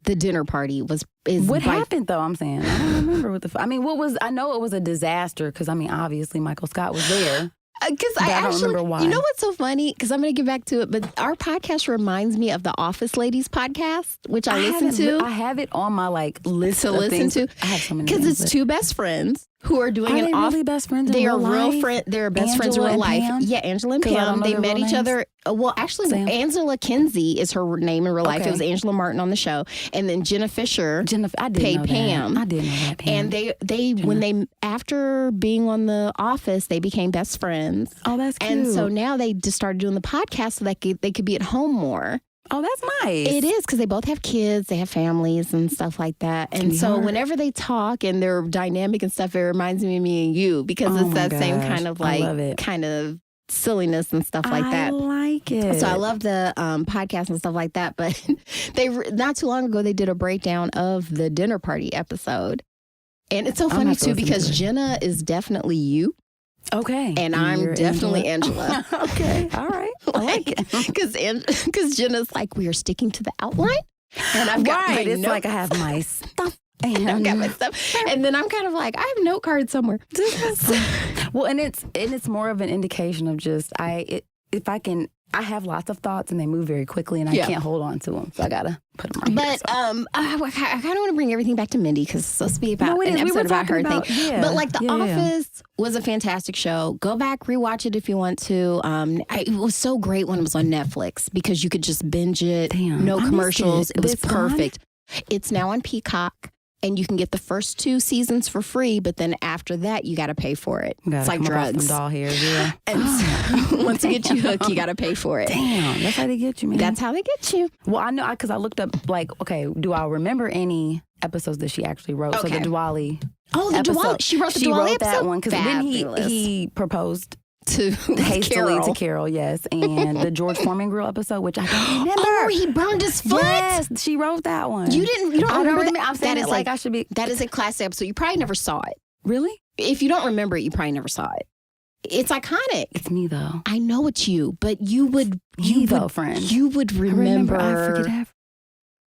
[SPEAKER 4] Dinner Party is
[SPEAKER 3] what happened though. I'm saying I don't remember what I know it was a disaster because obviously Michael Scott was there.
[SPEAKER 4] Because I don't remember why. You know what's so funny? Because I'm going to get back to it, but our podcast reminds me of the Office Ladies podcast, which I listen to.
[SPEAKER 3] I have it on my list
[SPEAKER 4] to listen to.
[SPEAKER 3] I have so many.
[SPEAKER 4] Because it's two best friends who are doing
[SPEAKER 3] an off. Really best friends.
[SPEAKER 4] They
[SPEAKER 3] in
[SPEAKER 4] are
[SPEAKER 3] real
[SPEAKER 4] real friends. They're best friends in real life.
[SPEAKER 3] Pam?
[SPEAKER 4] Yeah, Angela and Pam. They met each other. Well, actually,
[SPEAKER 3] Sam.
[SPEAKER 4] Angela Kinsey is her name in real life. It was Angela Martin on the show, and then Jenna Fisher played Pam.
[SPEAKER 3] I didn't know that. Pam.
[SPEAKER 4] And they when they after being on The Office, they became best friends.
[SPEAKER 3] Oh, that's cute.
[SPEAKER 4] And so now they just started doing the podcast so that they could be at home more.
[SPEAKER 3] Oh, that's nice.
[SPEAKER 4] It is, because they both have kids, they have families and stuff like that. And so whenever they talk and they're dynamic and stuff, it reminds me of me and you, because it's that same kind of kind of silliness and stuff like that.
[SPEAKER 3] I like it.
[SPEAKER 4] So I love the podcast and stuff like that. But they not too long ago, they did a breakdown of the dinner party episode. And it's so funny, too, because Jenna is definitely you.
[SPEAKER 3] Okay.
[SPEAKER 4] And I'm definitely Angela.
[SPEAKER 3] Okay. All right. I like it.
[SPEAKER 4] Because Jenna's like, we are sticking to the outline. And I've got my
[SPEAKER 3] It's like I have my stuff.
[SPEAKER 4] And I've got my stuff. And then I'm kind of like, I have a note card somewhere.
[SPEAKER 3] Well, and it's more of an indication of just, if I can, I have lots of thoughts and they move very quickly and I can't hold on to them. So I got to put them right here.
[SPEAKER 4] But I kind of want to bring everything back to Mindy, because it's supposed to be about an episode about her thing.
[SPEAKER 3] Yeah,
[SPEAKER 4] but like The Office was a fantastic show. Go back, rewatch it if you want to. It was so great when it was on Netflix, because you could just binge it. No commercials. It was perfect. It's now on Peacock. And you can get the first 2 seasons for free, but then after that, you got to pay for it. It's like drugs.
[SPEAKER 3] Doll hairs, yeah.
[SPEAKER 4] And so, once you get you hooked, you got to pay for it.
[SPEAKER 3] Damn, that's how they get you, man.
[SPEAKER 4] That's how they get you.
[SPEAKER 3] Well, I know, because I looked up, like, okay, do I remember any episodes that she actually wrote? Okay. So the Diwali.
[SPEAKER 4] Oh, the Diwali. She wrote the Diwali episode?
[SPEAKER 3] That one, because then he proposed hastily to Carol, yes, and the George Foreman grill episode, which I don't remember.
[SPEAKER 4] Oh, he burned his foot.
[SPEAKER 3] Yes, she wrote that one.
[SPEAKER 4] You don't remember that?
[SPEAKER 3] I'm saying that like I should be.
[SPEAKER 4] That is a classic episode. You probably never saw it.
[SPEAKER 3] Really?
[SPEAKER 4] If you don't remember it, you probably never saw it. It's iconic.
[SPEAKER 3] It's me though.
[SPEAKER 4] I know it's you, but you would
[SPEAKER 3] friend.
[SPEAKER 4] You would remember.
[SPEAKER 3] I forget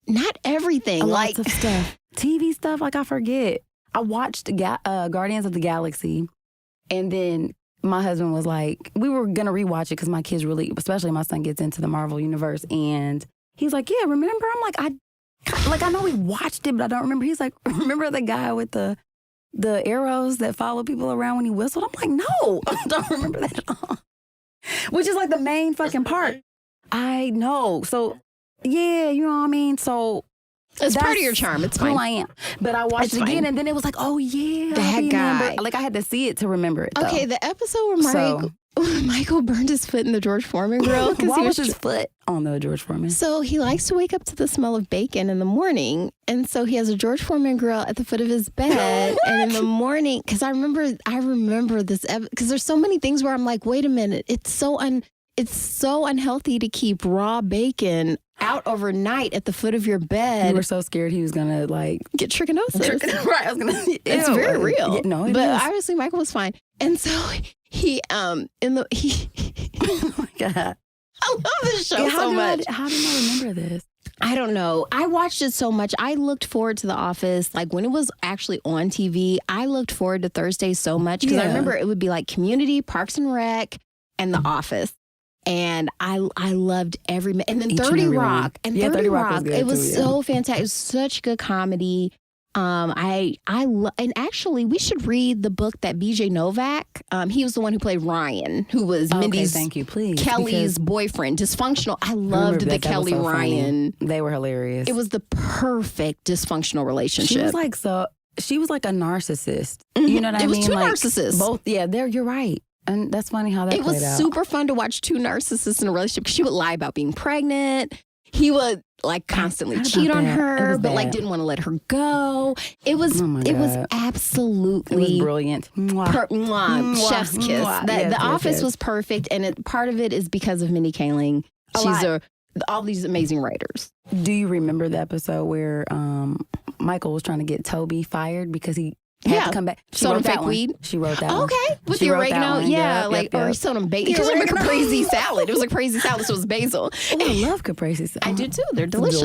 [SPEAKER 4] not everything.
[SPEAKER 3] Lots of stuff. TV stuff. Like I forget. I watched Guardians of the Galaxy, and then my husband was like, we were going to rewatch it because my kids especially my son, gets into the Marvel universe. And he's like, yeah, remember? I'm like, I know we watched it, but I don't remember. He's like, remember the guy with the arrows that follow people around when he whistled? I'm like, no, I don't remember that at all. Which is like the main fucking part. I know. So, yeah, you know what I mean? So,
[SPEAKER 4] it's part of your charm. It's fine.
[SPEAKER 3] Who I am. But I watched it again, and then it was like, oh, yeah.
[SPEAKER 4] That guy.
[SPEAKER 3] Like, I had to see it to remember it, though.
[SPEAKER 4] Okay, the episode where Michael burned his foot in the George Foreman grill.
[SPEAKER 3] Why was his foot on the George Foreman?
[SPEAKER 4] So he likes to wake up to the smell of bacon in the morning. And so he has a George Foreman grill at the foot of his bed. And in the morning, because I remember this, because there's so many things where I'm like, wait a minute, it's so unhealthy to keep raw bacon out overnight at the foot of your bed.
[SPEAKER 3] You were so scared he was gonna get
[SPEAKER 4] trichinosis.
[SPEAKER 3] Right, I was gonna.
[SPEAKER 4] It's very real.
[SPEAKER 3] Yeah, no, it
[SPEAKER 4] but
[SPEAKER 3] is.
[SPEAKER 4] Obviously Michael was fine, and so he. Oh
[SPEAKER 3] my God,
[SPEAKER 4] I love this show so much.
[SPEAKER 3] How did I remember this?
[SPEAKER 4] I don't know. I watched it so much. I looked forward to The Office. Like when it was actually on TV, I looked forward to Thursdays so much because I remember it would be like Community, Parks and Rec, and The Office. And I loved every and then 30 Rock and 30 Rock. It was so fantastic. It was such good comedy. And actually we should read the book that BJ Novak. He was the one who played Ryan, who was Mindy's Kelly's boyfriend. Dysfunctional. I loved the Kelly Ryan.
[SPEAKER 3] They were hilarious.
[SPEAKER 4] It was the perfect dysfunctional relationship.
[SPEAKER 3] She was like a narcissist. You know what I mean?
[SPEAKER 4] It was two narcissists.
[SPEAKER 3] Both. Yeah, you're right. And that's funny how that played out.
[SPEAKER 4] It was super fun to watch two narcissists in a relationship because she would lie about being pregnant. He would constantly cheat on her, but didn't want to let her go. It was absolutely
[SPEAKER 3] brilliant.
[SPEAKER 4] Chef's kiss. The Office was perfect, and part of it is because of Mindy Kaling. She's all these amazing writers.
[SPEAKER 3] Do you remember the episode where Michael was trying to get Toby fired because he had to come back? She wrote fake weed. She wrote that one.
[SPEAKER 4] Okay, with the oregano, or he sold him bacon. Because it was a caprese salad. It was a caprese salad, so it was basil.
[SPEAKER 3] Oh, I love caprese salad.
[SPEAKER 4] I do too. They're delicious.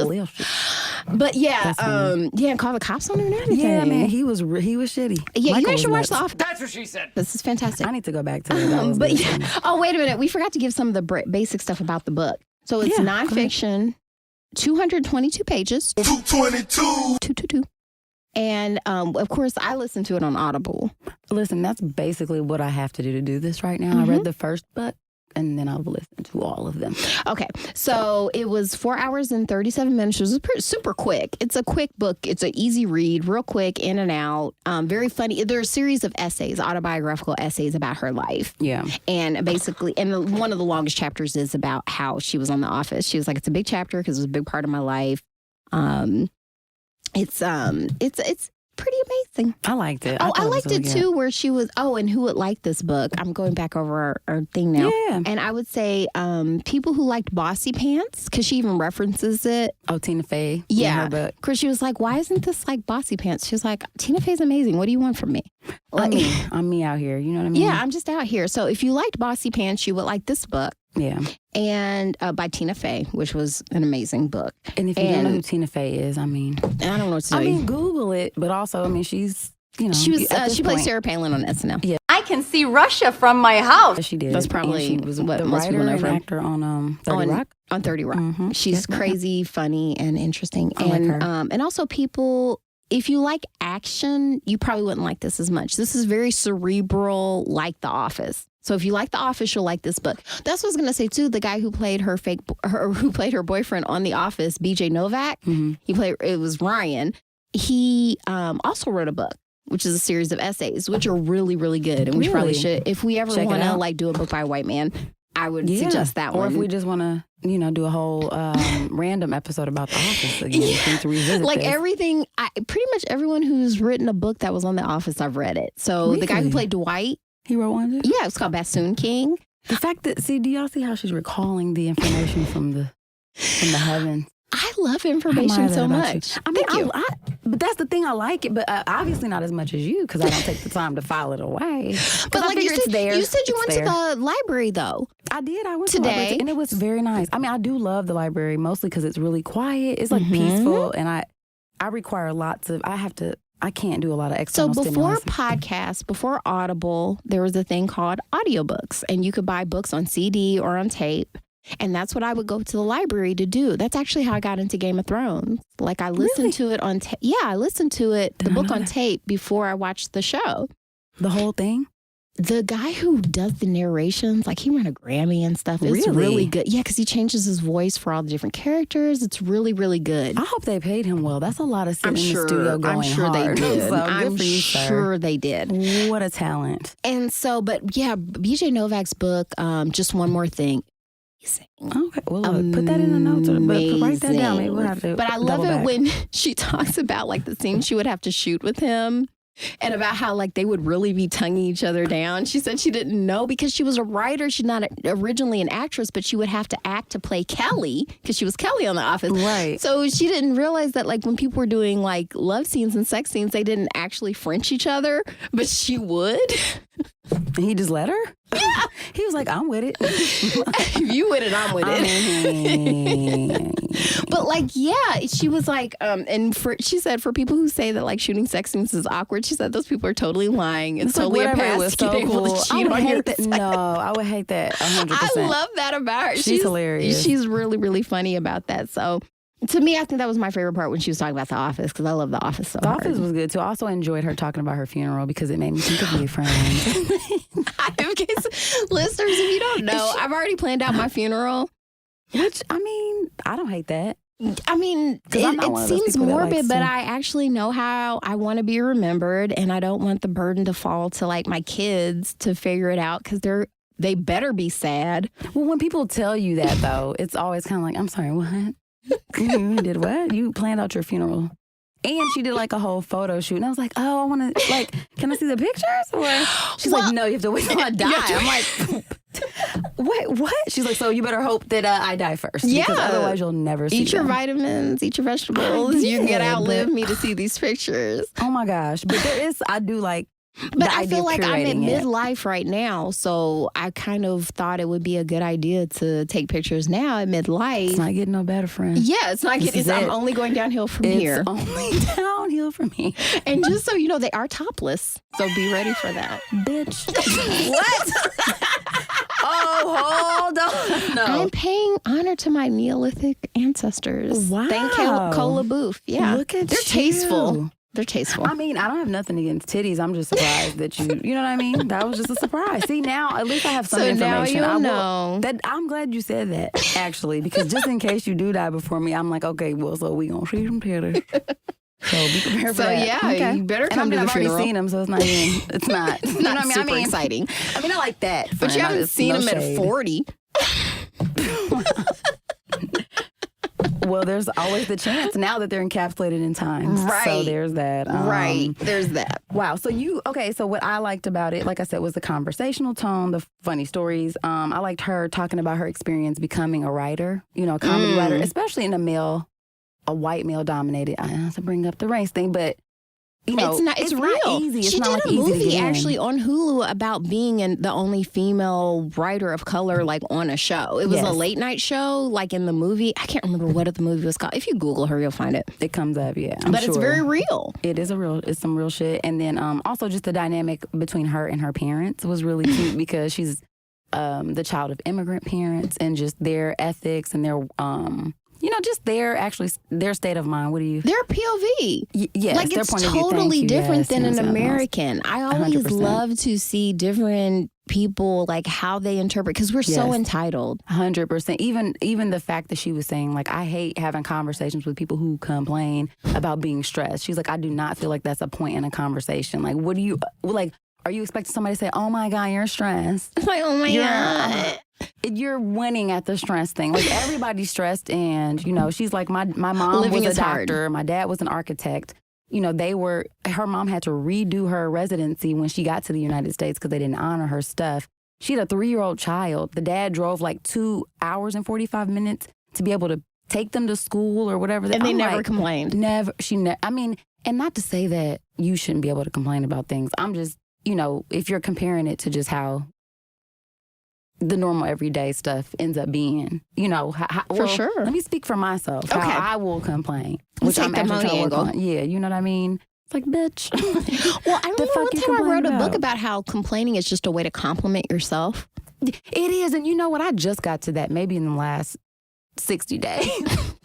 [SPEAKER 4] But and call the cops on him and everything.
[SPEAKER 3] Yeah, man, he was shitty.
[SPEAKER 4] Yeah, Michael, you guys should watch The Office.
[SPEAKER 5] That's what she said.
[SPEAKER 4] This is fantastic.
[SPEAKER 3] I need to go back to it.
[SPEAKER 4] But oh, wait a minute. We forgot to give some of the basic stuff about the book. So it's nonfiction, 222 pages.
[SPEAKER 5] 222.
[SPEAKER 4] 222. And of course, I listened to it on Audible.
[SPEAKER 3] Listen, that's basically what I have to do this right now. I read the first book, and then I'll listen to all of them. Okay.
[SPEAKER 4] So it was 4 hours and 37 minutes. It was super quick. It's a quick book. It's an easy read, real quick, in and out. Very funny. There are a series of essays, autobiographical essays about her life.
[SPEAKER 3] Yeah.
[SPEAKER 4] And basically, one of the longest chapters is about how she was on The Office. She was like, it's a big chapter because it was a big part of my life. It's pretty amazing.
[SPEAKER 3] I liked it.
[SPEAKER 4] I liked it too, where she was, and who would like this book? I'm going back over our thing now.
[SPEAKER 3] Yeah.
[SPEAKER 4] And I would say people who liked Bossy Pants, because she even references it.
[SPEAKER 3] Oh, Tina Fey.
[SPEAKER 4] Yeah.
[SPEAKER 3] In her book.
[SPEAKER 4] Because she was like, why isn't this like Bossy Pants? She was like, Tina Fey's amazing. What do you want from me? Like,
[SPEAKER 3] I'm me out here. You know what I mean?
[SPEAKER 4] Yeah, I'm just out here. So if you liked Bossy Pants, you would like this book.
[SPEAKER 3] Yeah.
[SPEAKER 4] And by Tina Fey, which was an amazing book.
[SPEAKER 3] And if you don't know who Tina Fey is, I don't
[SPEAKER 4] know what to tell you.
[SPEAKER 3] Google it. But also, she's,
[SPEAKER 4] she played Sarah Palin on SNL.
[SPEAKER 3] Yeah.
[SPEAKER 5] I can see Russia from my house.
[SPEAKER 3] She did.
[SPEAKER 4] That's probably
[SPEAKER 3] she was
[SPEAKER 4] what
[SPEAKER 3] the
[SPEAKER 4] most
[SPEAKER 3] writer
[SPEAKER 4] people know
[SPEAKER 3] and
[SPEAKER 4] from.
[SPEAKER 3] actor on 30 Rock.
[SPEAKER 4] On 30 Rock.
[SPEAKER 3] Mm-hmm.
[SPEAKER 4] She's crazy, funny, and interesting.
[SPEAKER 3] I like her.
[SPEAKER 4] And also people, if you like action, you probably wouldn't like this as much. This is very cerebral, like The Office. So if you like The Office, you'll like this book. That's what I was going to say, too. The guy who played her boyfriend on The Office, BJ Novak, it was Ryan. He also wrote a book, which is a series of essays, which are really, really good. And we probably should, if we ever want to do a book by a white man, I would suggest that one.
[SPEAKER 3] Or if we just want to, do a whole random episode about The Office again, to revisit
[SPEAKER 4] like
[SPEAKER 3] this.
[SPEAKER 4] everything, pretty much everyone who's written a book that was on The Office, I've read it. So the guy who played Dwight.
[SPEAKER 3] He wrote one too?
[SPEAKER 4] Yeah, it's called Bassoon King.
[SPEAKER 3] The fact that, do y'all see how she's recalling the information from the heavens?
[SPEAKER 4] I love information so much.
[SPEAKER 3] Thank you. But that's the thing, I like it, but obviously not as much as you, because I don't take the time to file it away.
[SPEAKER 4] But like you said you went to the library, though.
[SPEAKER 3] I did. I went to the library, and it was very nice. I do love the library, mostly because it's really quiet. It's like peaceful, and I require lots of, I can't do a lot of external
[SPEAKER 4] stimulus. So before
[SPEAKER 3] stimulus.
[SPEAKER 4] podcasts, before Audible, there was a thing called audiobooks, and you could buy books on CD or on tape. And that's what I would go to the library to do. That's actually how I got into Game of Thrones. Like I listened to it on tape. Yeah, I listened to it, the book on tape, before I watched the show.
[SPEAKER 3] The whole thing?
[SPEAKER 4] The guy who does the narrations, like he won a Grammy and stuff. It's really good. Yeah, because he changes his voice for all the different characters. It's really, really good.
[SPEAKER 3] I hope they paid him well. That's a lot of sitting in the studio going
[SPEAKER 4] I'm sure
[SPEAKER 3] hard.
[SPEAKER 4] They did.
[SPEAKER 3] So
[SPEAKER 4] I'm sure they did.
[SPEAKER 3] What a talent.
[SPEAKER 4] And so, but yeah, BJ Novak's book, Just One More Thing.
[SPEAKER 3] Okay, well, look, put that in the notes. But write that down. Maybe we'll have to.
[SPEAKER 4] But I love it when she talks about like the scene she would have to shoot with him. And about how, like, they would really be tonguing each other down. She said she didn't know because she was a writer. She's not originally an actress, but she would have to act to play Kelly because she was Kelly on The Office.
[SPEAKER 3] Right.
[SPEAKER 4] So she didn't realize that, like, when people were doing, like, love scenes and sex scenes, they didn't actually French each other, but she would.
[SPEAKER 3] And he just let her?
[SPEAKER 4] Yeah.
[SPEAKER 3] He was like, I'm with it.
[SPEAKER 4] If you with it, I'm with it. But like, yeah, she was like, she said for people who say that like shooting sex scenes is awkward, she said those people are totally lying. It's totally a pass to be able to cheat on your sex.
[SPEAKER 3] No, I would hate that 100%.
[SPEAKER 4] I love that about her.
[SPEAKER 3] She's hilarious.
[SPEAKER 4] She's really, really funny about that. So to me, I think that was my favorite part when she was talking about The Office, because I love The Office so hard.
[SPEAKER 3] The Office was good too. I also enjoyed her talking about her funeral because it made me think of you, friend.
[SPEAKER 4] In case listeners, if you don't know, I've already planned out my funeral.
[SPEAKER 3] Which, I don't hate that.
[SPEAKER 4] It seems morbid, but I actually know how I want to be remembered, and I don't want the burden to fall to like my kids to figure it out because they better be sad.
[SPEAKER 3] Well, when people tell you that though, it's always kind of like, I'm sorry, what? You did what? You planned out your funeral. And she did like a whole photo shoot. And I was like, oh, I want to, like, can I see the pictures? Or she's like, no, you have to wait till I die. I'm like, wait, what? She's like, so you better hope that I die first.
[SPEAKER 4] Yeah.
[SPEAKER 3] Because otherwise you'll never see
[SPEAKER 4] Eat your vitamins, eat your vegetables. You can outlive me to see these pictures.
[SPEAKER 3] Oh my gosh. But I do like,
[SPEAKER 4] but I feel like I'm in midlife right now, so I kind of thought it would be a good idea to take pictures now at midlife.
[SPEAKER 3] It's not getting no better, friend.
[SPEAKER 4] Yeah, it's not getting. I'm only going downhill from here.
[SPEAKER 3] It's only downhill from here.
[SPEAKER 4] And just so you know, they are topless, so be ready for that,
[SPEAKER 3] bitch.
[SPEAKER 4] What?
[SPEAKER 3] Oh, hold on. No.
[SPEAKER 4] I'm paying honor to my Neolithic ancestors.
[SPEAKER 3] Wow.
[SPEAKER 4] Thank Cola Booth. Yeah,
[SPEAKER 3] Look at
[SPEAKER 4] they're tasteful. They're tasteful.
[SPEAKER 3] I mean, I don't have nothing against titties. I'm just surprised that you know what I mean? That was just a surprise. See, now at least I have some information.
[SPEAKER 4] Now you know.
[SPEAKER 3] I'm glad you said that, actually, because just in case you do die before me, I'm like, okay, well, so we gonna see some titties. So be prepared for that.
[SPEAKER 4] So yeah, you better come to the funeral.
[SPEAKER 3] I've already seen them, so it's not you know what
[SPEAKER 4] super exciting.
[SPEAKER 3] I mean, I like that.
[SPEAKER 4] But you haven't seen them at 40.
[SPEAKER 3] Well, there's always the chance now that they're encapsulated in time.
[SPEAKER 4] Right.
[SPEAKER 3] So there's that.
[SPEAKER 4] There's that.
[SPEAKER 3] Wow. So so what I liked about it, like I said, was the conversational tone, the funny stories. I liked her talking about her experience becoming a writer, a comedy writer, especially in a white male dominated. I have to bring up the race thing, but
[SPEAKER 4] it's real.
[SPEAKER 3] Not easy. It's
[SPEAKER 4] she
[SPEAKER 3] not
[SPEAKER 4] did a movie actually on Hulu about being the only female writer of color, like on a show. It was a late night show, like in the movie. I can't remember what the movie was called. If you Google her, you'll find it.
[SPEAKER 3] It comes up, yeah.
[SPEAKER 4] But it's very real.
[SPEAKER 3] It's some real shit. And then also just the dynamic between her and her parents was really cute because she's the child of immigrant parents and just their ethics and their just their state of mind. Their
[SPEAKER 4] POV.
[SPEAKER 3] Yes,
[SPEAKER 4] like
[SPEAKER 3] their
[SPEAKER 4] it's
[SPEAKER 3] point of view.
[SPEAKER 4] Totally different than an
[SPEAKER 3] yes.
[SPEAKER 4] American. I always
[SPEAKER 3] 100%.
[SPEAKER 4] love to see different people, like how they interpret, because we're so entitled.
[SPEAKER 3] 100%. Even the fact that she was saying, like, I hate having conversations with people who complain about being stressed. She's like, I do not feel like that's a point in a conversation. Like, what do you, like, are you expecting somebody to say, oh my God, you're stressed?
[SPEAKER 4] It's like, oh my God.
[SPEAKER 3] You're winning at the stress thing. Like, everybody's stressed, and, she's like, my mom
[SPEAKER 4] Living
[SPEAKER 3] was a
[SPEAKER 4] is hard.
[SPEAKER 3] doctor. My dad was an architect. Her mom had to redo her residency when she got to the United States because they didn't honor her stuff. She had a 3-year-old child. The dad drove like 2 hours and 45 minutes to be able to take them to school or whatever.
[SPEAKER 4] And they never complained.
[SPEAKER 3] Never. I mean, and not to say that you shouldn't be able to complain about things. I'm just, if you're comparing it to just how the normal everyday stuff ends up being,
[SPEAKER 4] for sure.
[SPEAKER 3] Let me speak for myself.
[SPEAKER 4] Okay.
[SPEAKER 3] How I will complain.
[SPEAKER 4] Let's
[SPEAKER 3] Which
[SPEAKER 4] take
[SPEAKER 3] I'm
[SPEAKER 4] the
[SPEAKER 3] actually
[SPEAKER 4] Moni
[SPEAKER 3] trying to work
[SPEAKER 4] angle.
[SPEAKER 3] on. Yeah, you know what I mean? It's like, bitch.
[SPEAKER 4] Well, I remember one
[SPEAKER 3] you
[SPEAKER 4] time I wrote a
[SPEAKER 3] complain
[SPEAKER 4] book
[SPEAKER 3] about?
[SPEAKER 4] about how complaining is just a way to compliment yourself.
[SPEAKER 3] It is. And you know what? I just got to that maybe in the last 60 days.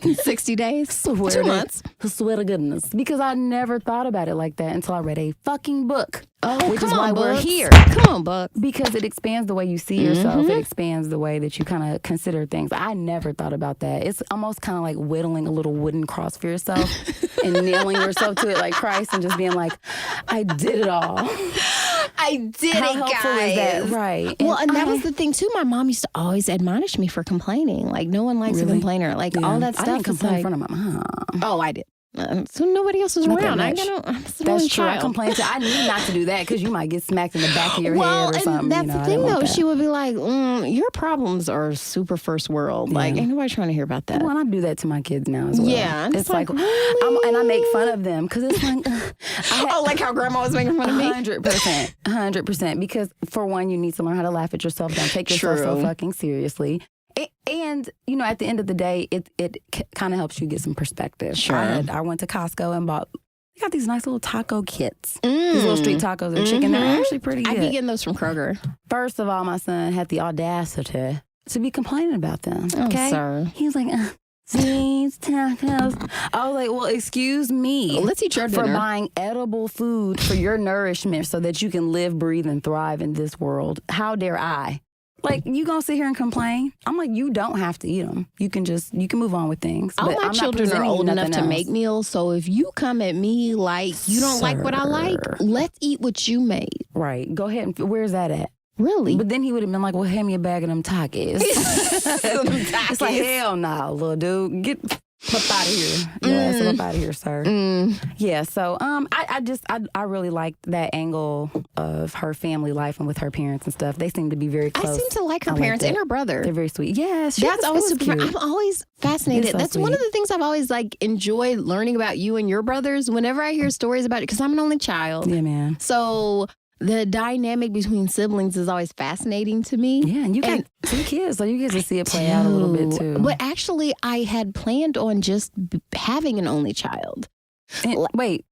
[SPEAKER 4] 60 days? 2 months.
[SPEAKER 3] I swear to goodness. Because I never thought about it like that until I read a fucking book.
[SPEAKER 4] Oh,
[SPEAKER 3] which
[SPEAKER 4] come
[SPEAKER 3] is why
[SPEAKER 4] on,
[SPEAKER 3] we're
[SPEAKER 4] books.
[SPEAKER 3] here.
[SPEAKER 4] Come on, Buck.
[SPEAKER 3] Because it expands the way you see yourself. It expands the way that you kind of consider things. I never thought about that. It's almost kind of like whittling a little wooden cross for yourself and nailing yourself to it like Christ and just being like, I did it all.
[SPEAKER 4] I did
[SPEAKER 3] How
[SPEAKER 4] it,
[SPEAKER 3] helpful
[SPEAKER 4] guys.
[SPEAKER 3] is that? Right.
[SPEAKER 4] Well, and that was the thing, too. My mom used to always admonish me for complaining. Like, no one likes a complainer. Like, all that stuff.
[SPEAKER 3] I didn't complain
[SPEAKER 4] like,
[SPEAKER 3] in front of my mom.
[SPEAKER 4] Oh, I did. So nobody else was
[SPEAKER 3] Not that
[SPEAKER 4] around.
[SPEAKER 3] much. That's true. I complained I need not to do that because you might get smacked in the back of your head or something.
[SPEAKER 4] That's the thing, though.
[SPEAKER 3] Like
[SPEAKER 4] she would be like, your problems are super first world. Like, ain't nobody trying to hear about that.
[SPEAKER 3] Well, and I do that to my kids now as well.
[SPEAKER 4] Yeah.
[SPEAKER 3] It's like,
[SPEAKER 4] really?
[SPEAKER 3] and I make fun of them because it's like,
[SPEAKER 4] like how grandma was making fun of me?
[SPEAKER 3] 100%. 100%. Because for one, you need to learn how to laugh at yourself. Don't take yourself so fucking seriously. And, at the end of the day, it kind of helps you get some perspective.
[SPEAKER 4] Sure.
[SPEAKER 3] I went to Costco and got these nice little taco kits. These little street tacos and chicken. They're actually pretty good.
[SPEAKER 4] I be getting those from Kroger.
[SPEAKER 3] First of all, my son had the audacity to be complaining about them. Okay?
[SPEAKER 4] Oh, sir.
[SPEAKER 3] He's like, these tacos. I was like, well, excuse me.
[SPEAKER 4] Well, let's eat your
[SPEAKER 3] for
[SPEAKER 4] dinner.
[SPEAKER 3] buying edible food for your nourishment so that you can live, breathe, and thrive in this world. How dare I? Like, you gonna sit here and complain? I'm like, you don't have to eat them. You can move on with things.
[SPEAKER 4] All my children are old enough to make meals, so if you come at me like you don't like what I like, let's eat what you made.
[SPEAKER 3] Right. Go ahead. Where's that at?
[SPEAKER 4] Really?
[SPEAKER 3] But then he would have been like, well, hand me a bag of them Takis. It's like, hell no, little dude. Get up out of here. Your ass up out of here, sir. Yeah, so I really liked that angle of her family life and with her parents and stuff. They seem to be very close.
[SPEAKER 4] I seem to like her parents and her brother.
[SPEAKER 3] They're very sweet. Yes.
[SPEAKER 4] That's always super
[SPEAKER 3] cute.
[SPEAKER 4] I'm always fascinated.
[SPEAKER 3] So
[SPEAKER 4] That's
[SPEAKER 3] sweet.
[SPEAKER 4] one of the things I've always enjoyed learning about you and your brothers. Whenever I hear stories about it, because I'm an only child.
[SPEAKER 3] Yeah, man.
[SPEAKER 4] So the dynamic between siblings is always fascinating to me.
[SPEAKER 3] Yeah, and you got 2 kids, so you get to see it play out a little bit too.
[SPEAKER 4] But actually, I had planned on just having an only child.
[SPEAKER 3] And, wait,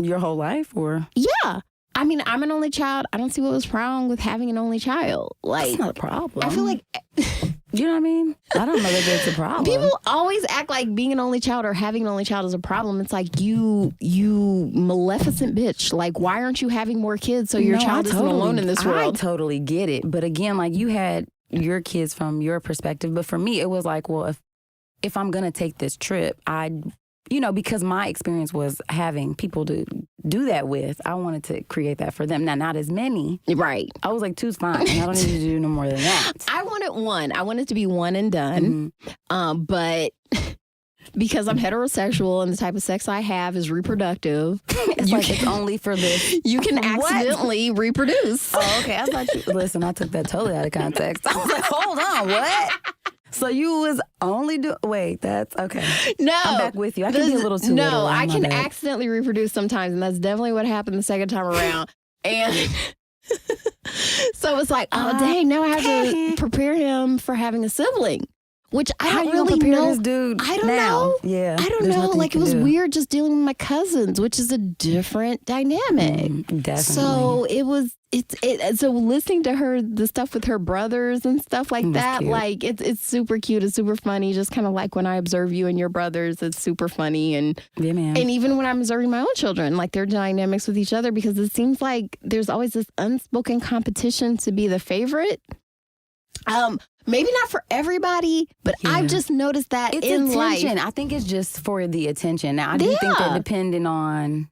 [SPEAKER 3] your whole life or?
[SPEAKER 4] Yeah. I mean, I'm an only child. I don't see what was wrong with having an only child. Like,
[SPEAKER 3] That's not a problem.
[SPEAKER 4] I feel like
[SPEAKER 3] You know what I mean? I don't know that it's a problem.
[SPEAKER 4] People always act like being an only child or having an only child is a problem. It's like, you maleficent bitch. Like, why aren't you having more kids so your child isn't alone in this world?
[SPEAKER 3] I totally get it. But again, like, you had your kids from your perspective. But for me, it was like, well, if I'm going to take this trip, because my experience was having people to do that with, I wanted to create that for them. Now, not as many.
[SPEAKER 4] Right.
[SPEAKER 3] I was like, two's fine. I don't need to do no more than that.
[SPEAKER 4] I wanted one. I wanted to be one and done. Mm-hmm. But because I'm heterosexual and the type of sex I have is reproductive.
[SPEAKER 3] It's only for this.
[SPEAKER 4] You can accidentally reproduce.
[SPEAKER 3] Oh, okay. I thought listen, I took that totally out of context. I was like, hold on, what? So you was only wait, that's okay.
[SPEAKER 4] No.
[SPEAKER 3] I'm back with you. I can be a little too literal.
[SPEAKER 4] No, I can accidentally reproduce sometimes, and that's definitely what happened the second time around. And so it's like, oh, dang, now I have to prepare him for having a sibling. Which I don't really know.
[SPEAKER 3] This dude
[SPEAKER 4] I don't know.
[SPEAKER 3] Yeah.
[SPEAKER 4] I don't know. Like, it was weird just dealing with my cousins, which is a different dynamic.
[SPEAKER 3] Definitely.
[SPEAKER 4] So so listening to her, the stuff with her brothers and stuff like that, cute. Like, it's super cute. It's super funny. Just kind of like when I observe you and your brothers, it's super funny. And
[SPEAKER 3] yeah, man.
[SPEAKER 4] And even when I'm observing my own children, like, their dynamics with each other, because it seems like there's always this unspoken competition to be the favorite. Maybe not for everybody, but I've just noticed that
[SPEAKER 3] it's
[SPEAKER 4] in
[SPEAKER 3] attention.
[SPEAKER 4] life.
[SPEAKER 3] I think it's just for the attention. Now, I do think that depending on,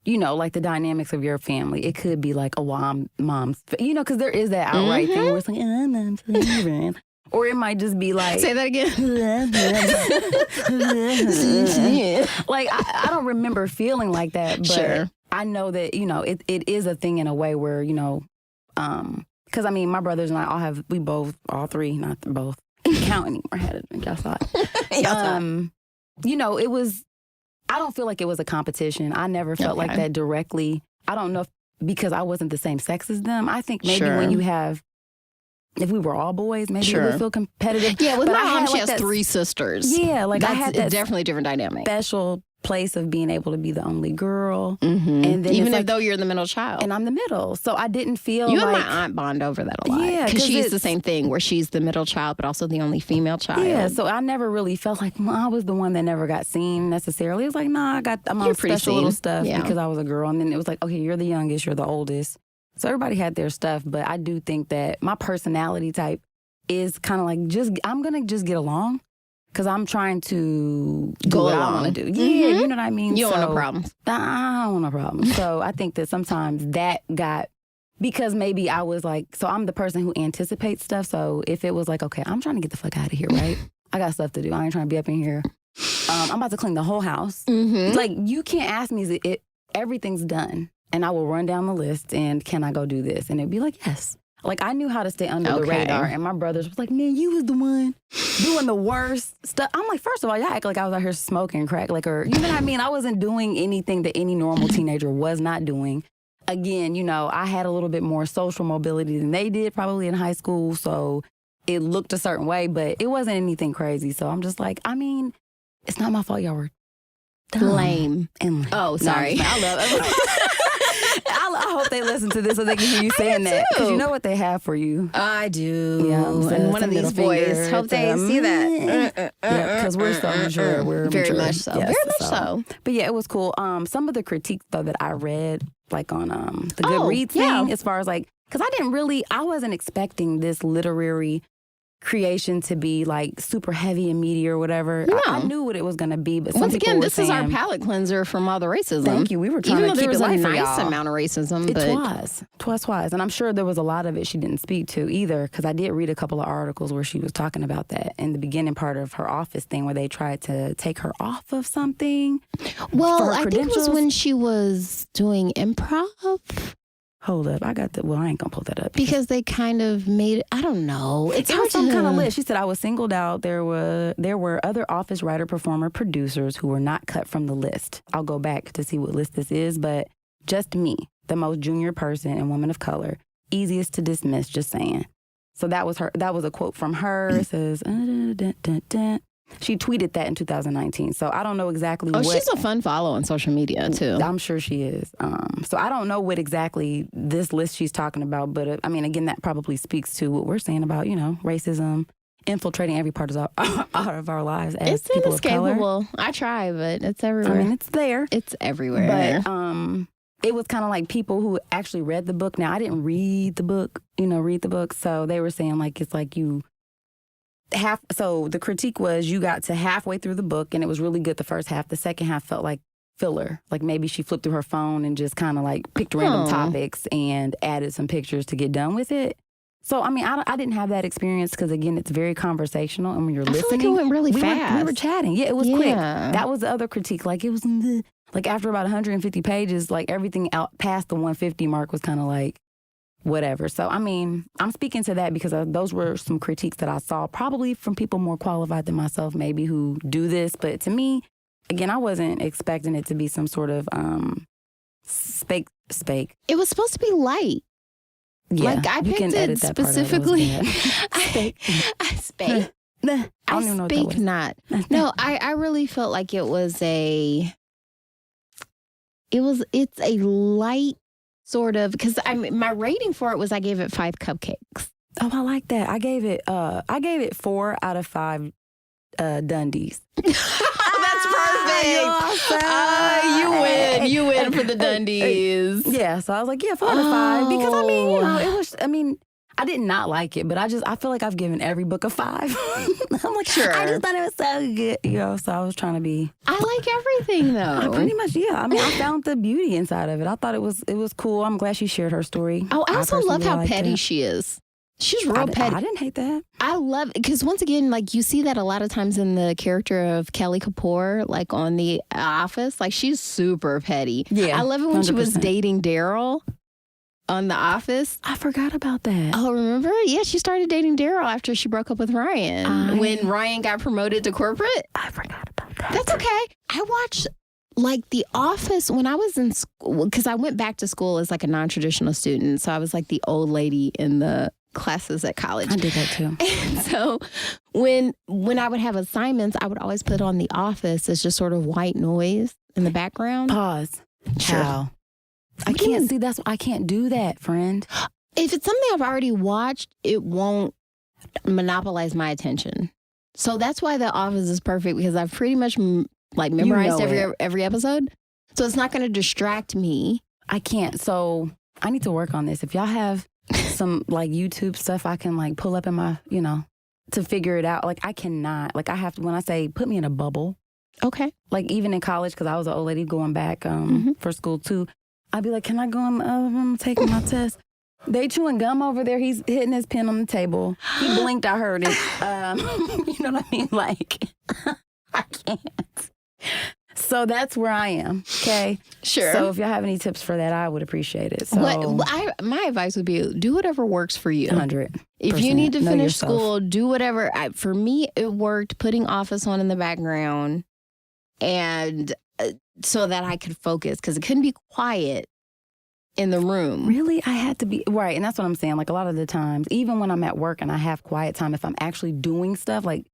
[SPEAKER 3] like the dynamics of your family, it could be like, oh, well, I'm mom's, because there is that outright thing where it's like, oh, mom's favorite. Or it might just be like...
[SPEAKER 4] Say that again.
[SPEAKER 3] Like, I don't remember feeling like that, but
[SPEAKER 4] sure.
[SPEAKER 3] I know that, it is a thing in a way where, because, my brothers and I all three, not both, count anymore. I had to drink outside. It was, I don't feel like it was a competition. I never felt like that directly. I don't know because I wasn't the same sex as them. I think maybe when you have, if we were all boys, maybe it would feel competitive.
[SPEAKER 4] Yeah, with
[SPEAKER 3] but
[SPEAKER 4] my mom, she has 3 sisters.
[SPEAKER 3] Yeah, like
[SPEAKER 4] that's
[SPEAKER 3] I had that
[SPEAKER 4] definitely a different dynamic.
[SPEAKER 3] Special place of being able to be the only girl.
[SPEAKER 4] Mm-hmm.
[SPEAKER 3] And then
[SPEAKER 4] even though you're the middle child.
[SPEAKER 3] And I'm the middle. So I didn't feel
[SPEAKER 4] you
[SPEAKER 3] like...
[SPEAKER 4] and my aunt bond over that a lot.
[SPEAKER 3] Yeah.
[SPEAKER 4] Because she's the same thing where she's the middle child, but also the only female child.
[SPEAKER 3] Yeah. So I never really felt like I was the one that never got seen necessarily. It was like, nah, I'm on special little stuff because I was a girl. And then it was like, okay, you're the youngest, you're the oldest. So everybody had their stuff. But I do think that my personality type is kind of like I'm going to just get along. Because I'm trying to do what I want to do. Yeah, you know what I mean?
[SPEAKER 4] You don't want no problems.
[SPEAKER 3] I don't want no problems. So I think that sometimes that got, because maybe I was like, so I'm the person who anticipates stuff. So if it was like, okay, I'm trying to get the fuck out of here, right? I got stuff to do. I ain't trying to be up in here. I'm about to clean the whole house. Mm-hmm. Like, you can't ask me, everything's done. And I will run down the list and can I go do this? And it'd be like, yes. Like, I knew how to stay under the radar. And my brothers was like, man, you was the one doing the worst stuff. I'm like, first of all, y'all act like I was out here smoking crack. Like, or, you know what I mean? I wasn't doing anything that any normal teenager was not doing. Again, I had a little bit more social mobility than they did probably in high school. So it looked a certain way, but it wasn't anything crazy. So I'm just like, it's not my fault y'all were dumb.
[SPEAKER 4] Lame.
[SPEAKER 3] And
[SPEAKER 4] oh, sorry.
[SPEAKER 3] No, I love it. I hope they listen to this so they can hear you saying that. Because you know what they have for you.
[SPEAKER 4] I do.
[SPEAKER 3] Yeah,
[SPEAKER 4] and one of these boys. Hope they see that.
[SPEAKER 3] Because we're so mature. We're
[SPEAKER 4] very
[SPEAKER 3] mature.
[SPEAKER 4] much so.
[SPEAKER 3] Yes,
[SPEAKER 4] very much so.
[SPEAKER 3] But yeah, it was cool. Some of the critiques, though, that I read, like on the Goodreads thing, as far as like, because I wasn't expecting this literary creation to be like super heavy and meaty or whatever.
[SPEAKER 4] No.
[SPEAKER 3] I knew what it was going to be, but
[SPEAKER 4] once again, this
[SPEAKER 3] is
[SPEAKER 4] our palate cleanser from all the racism.
[SPEAKER 3] Thank you. We were trying to keep it light for y'all. Even though there was a nice
[SPEAKER 4] amount of racism.
[SPEAKER 3] It was. And I'm sure there was a lot of it she didn't speak to either, because I did read a couple of articles where she was talking about that in the beginning part of her office thing where they tried to take her off of something.
[SPEAKER 4] Well, I think it was when she was doing improv.
[SPEAKER 3] Hold up. I ain't going to pull that up.
[SPEAKER 4] Because they kind of made it, I don't know. It's hard
[SPEAKER 3] some kind of list. She said, I was singled out. There were other office writer, performer, producers who were not cut from the list. I'll go back to see what list this is, but just me, the most junior person and woman of color. Easiest to dismiss, just saying. So that was her. That was a quote from her. It says, she tweeted that in 2019. So I don't know exactly what.
[SPEAKER 4] She's a fun follow on social media, too.
[SPEAKER 3] I'm sure she is. So I don't know what exactly this list she's talking about. But, again, that probably speaks to what we're saying about, racism infiltrating every part of our lives as
[SPEAKER 4] it's
[SPEAKER 3] people of color.
[SPEAKER 4] inescapable. I try, but it's everywhere.
[SPEAKER 3] I mean, it's there.
[SPEAKER 4] It's everywhere.
[SPEAKER 3] But it was kind of like people who actually read the book. Now, I didn't read the book, so they were saying like it's like so the critique was you got to halfway through the book and it was really good the first half. The second half felt like filler. Like maybe she flipped through her phone and just kind of like picked random topics and added some pictures to get done with it. So, I mean, I didn't have that experience because, again, it's very conversational. And when you're listening.
[SPEAKER 4] I feel like it went really fast.
[SPEAKER 3] We were chatting. Yeah, it was quick. That was the other critique. Like, it was, like, after about 150 pages, like, everything out past the 150 mark was kind of like, whatever. So, I mean, I'm speaking to that because those were some critiques that I saw, probably from people more qualified than myself, maybe, who do this. But to me, again, I wasn't expecting it to be some sort of spake.
[SPEAKER 4] It was supposed to be light.
[SPEAKER 3] Yeah,
[SPEAKER 4] like I picked it specifically. I spake.
[SPEAKER 3] I don't even know what that was.
[SPEAKER 4] Not. No, I really felt like it's a light sort of, because my rating for it was I gave it 5 cupcakes.
[SPEAKER 3] Oh, I like that. I gave it 4 out of 5 Dundies.
[SPEAKER 4] You win for the Dundies.
[SPEAKER 3] Yeah, so I was like, 4 out of 5 because I did not like it, but I feel like I've given every book a 5. I'm like, sure. I just thought it was so good, so I was trying to be.
[SPEAKER 4] I like everything though.
[SPEAKER 3] Pretty much, yeah. I mean, I found the beauty inside of it. I thought it was cool. I'm glad she shared her story.
[SPEAKER 4] Oh, I also love how petty she is. She's real petty.
[SPEAKER 3] I didn't hate that.
[SPEAKER 4] I love it because once again, like you see that a lot of times in the character of Kelly Kapoor, like on The Office, like she's super petty. Yeah, I love it when 100%. She was dating Daryl on The Office.
[SPEAKER 3] I forgot about that.
[SPEAKER 4] Oh, remember? Yeah, she started dating Daryl after she broke up with Ryan. When Ryan got promoted to corporate.
[SPEAKER 3] I forgot about that.
[SPEAKER 4] That's okay. I watched like The Office when I was in school, because I went back to school as like a non-traditional student. So I was like the old lady in the classes at college.
[SPEAKER 3] I did that too.
[SPEAKER 4] And so when I would have assignments, I would always put on The Office as just sort of white noise in the background.
[SPEAKER 3] Pause.
[SPEAKER 4] Sure.
[SPEAKER 3] How? I can't see that. I can't do that, friend.
[SPEAKER 4] If it's something I've already watched, it won't monopolize my attention. So that's why The Office is perfect, because I've pretty much memorized every episode. So it's not going to distract me.
[SPEAKER 3] I can't. So I need to work on this. If y'all have some like YouTube stuff I can like pull up in my, to figure it out. Like I cannot, like I have to, when I say put me in a bubble.
[SPEAKER 4] Okay.
[SPEAKER 3] Like even in college, because I was an old lady going back for school too. I'd be like, can I go in the other room taking my test? They chewing gum over there. He's hitting his pen on the table. He blinked. I heard it. You know what I mean? Like, I can't. So that's where I am. Okay.
[SPEAKER 4] Sure.
[SPEAKER 3] So if y'all have any tips for that, I would appreciate it. So
[SPEAKER 4] my advice would be do whatever works for you.
[SPEAKER 3] 100%.
[SPEAKER 4] If you need to finish school, do whatever. For me, it worked putting Office on in the background, and so that I could focus, because it couldn't be quiet in the room.
[SPEAKER 3] Really? I had to be, right. And that's what I'm saying. Like a lot of the times, even when I'm at work and I have quiet time, if I'm actually doing stuff, like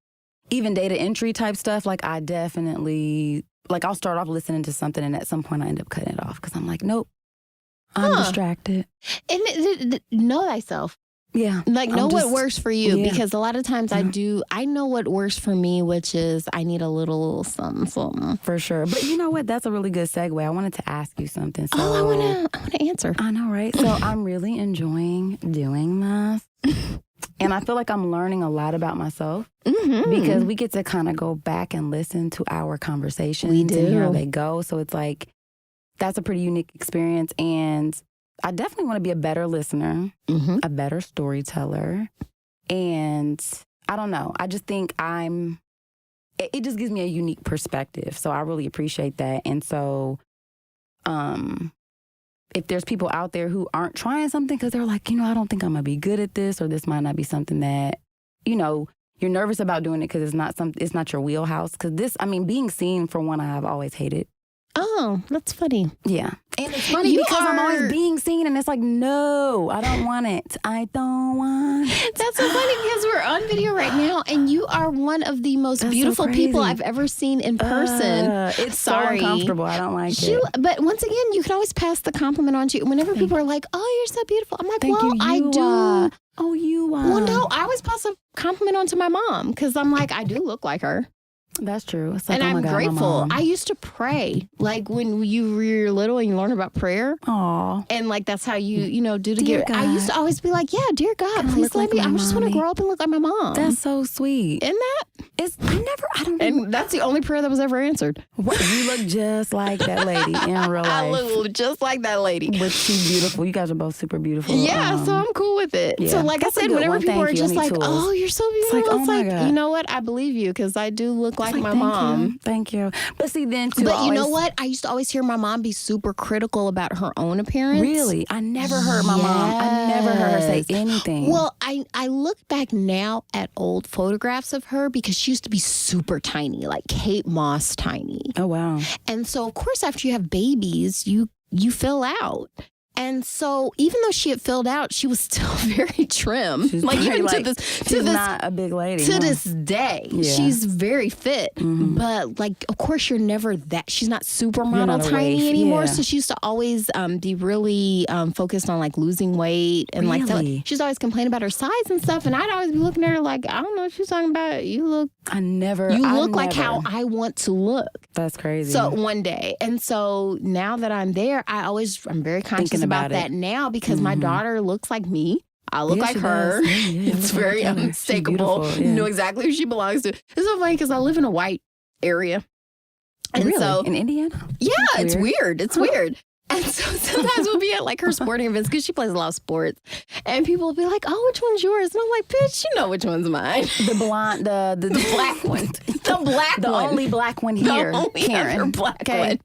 [SPEAKER 3] even data entry type stuff, like I definitely, like I'll start off listening to something and at some point I end up cutting it off because I'm like, nope, I'm distracted.
[SPEAKER 4] And know thyself.
[SPEAKER 3] Yeah.
[SPEAKER 4] Like know what works for you, because a lot of times I know what works for me, which is I need a little something.
[SPEAKER 3] For sure. But you know what? That's a really good segue. I wanted to ask you something. So,
[SPEAKER 4] I want to answer.
[SPEAKER 3] I know, right? So I'm really enjoying doing this. And I feel like I'm learning a lot about myself because we get to kind of go back and listen to our conversations and hear how they go. So it's like, that's a pretty unique experience. And I definitely want to be a better listener, a better storyteller. And I don't know. I just think it just gives me a unique perspective. So I really appreciate that. And so if there's people out there who aren't trying something because they're like, I don't think I'm going to be good at this, or this might not be something that, you're nervous about doing it because it's not your wheelhouse. Because being seen, for one, I've always hated.
[SPEAKER 4] Oh, that's funny.
[SPEAKER 3] Yeah. And it's funny because I'm always being seen, and it's like, no, I don't want it. I don't want it.
[SPEAKER 4] That's so funny because we're on video right now, and you are one of the most beautiful people I've ever seen in person.
[SPEAKER 3] It's so uncomfortable. I don't like it.
[SPEAKER 4] But once again, you can always pass the compliment on to you. Whenever people are like, oh, you're so beautiful. I'm like, I do.
[SPEAKER 3] Oh, you are.
[SPEAKER 4] Well, no, I always pass a compliment onto my mom because I'm like, I do look like her.
[SPEAKER 3] That's true. It's like,
[SPEAKER 4] and
[SPEAKER 3] oh my
[SPEAKER 4] I'm
[SPEAKER 3] God,
[SPEAKER 4] grateful. I used to pray, like when you were little and you learn about prayer.
[SPEAKER 3] Aww.
[SPEAKER 4] And like that's how you do to
[SPEAKER 3] Dear
[SPEAKER 4] get.
[SPEAKER 3] God.
[SPEAKER 4] I used to always be like, yeah, dear God, please let me. I just want to grow up and look like my mom.
[SPEAKER 3] That's so sweet.
[SPEAKER 4] Isn't that?
[SPEAKER 3] I don't.
[SPEAKER 4] And that's the only prayer that was ever answered.
[SPEAKER 3] You look just like that lady in real life.
[SPEAKER 4] I look just like that lady.
[SPEAKER 3] But she's beautiful. You guys are both super beautiful.
[SPEAKER 4] Yeah, so I'm cool with it.
[SPEAKER 3] Yeah.
[SPEAKER 4] So like
[SPEAKER 3] That's
[SPEAKER 4] I said, whenever people are just like,
[SPEAKER 3] tools.
[SPEAKER 4] oh, you're so beautiful.
[SPEAKER 3] It's like, God.
[SPEAKER 4] You know what? I believe you because I do look like my
[SPEAKER 3] thank
[SPEAKER 4] mom.
[SPEAKER 3] You. Thank you. But see, then too.
[SPEAKER 4] But you know what? I used to always hear my mom be super critical about her own appearance.
[SPEAKER 3] Really? I never heard my mom. I never heard her say anything.
[SPEAKER 4] Well, I look back now at old photographs of her because she used to be super tiny, like Kate Moss tiny.
[SPEAKER 3] Oh, wow.
[SPEAKER 4] And so, of course, after you have babies, you fill out. And so, even though she had filled out, she was still very trim.
[SPEAKER 3] She's
[SPEAKER 4] like even
[SPEAKER 3] like,
[SPEAKER 4] she's
[SPEAKER 3] not a big lady.
[SPEAKER 4] To this day, she's very fit. Mm-hmm. But like, of course, you're never that. She's not supermodel tiny anymore. Yeah. So she used to always be really focused on like losing weight and like that. She's always complaining about her size and stuff. And I'd always be looking at her like, I don't know what she's talking about. You look like how I want to look.
[SPEAKER 3] That's crazy.
[SPEAKER 4] So one day, and so now that I'm there, I'm very conscious about that now because my daughter looks like me. I look like her. Yeah, it's very unmistakable. Yeah. You know exactly who she belongs to. It's so funny because I live in a white area. And
[SPEAKER 3] really?
[SPEAKER 4] So
[SPEAKER 3] in Indiana?
[SPEAKER 4] Yeah, it's weird. It's weird. And so sometimes we'll be at like her sporting events because she plays a lot of sports. And people will be like, oh, which one's yours? And I'm like, bitch, you know which one's mine.
[SPEAKER 3] The blonde, the black one.
[SPEAKER 4] The black one.
[SPEAKER 3] The only black one here.
[SPEAKER 4] The only Karen. Black one.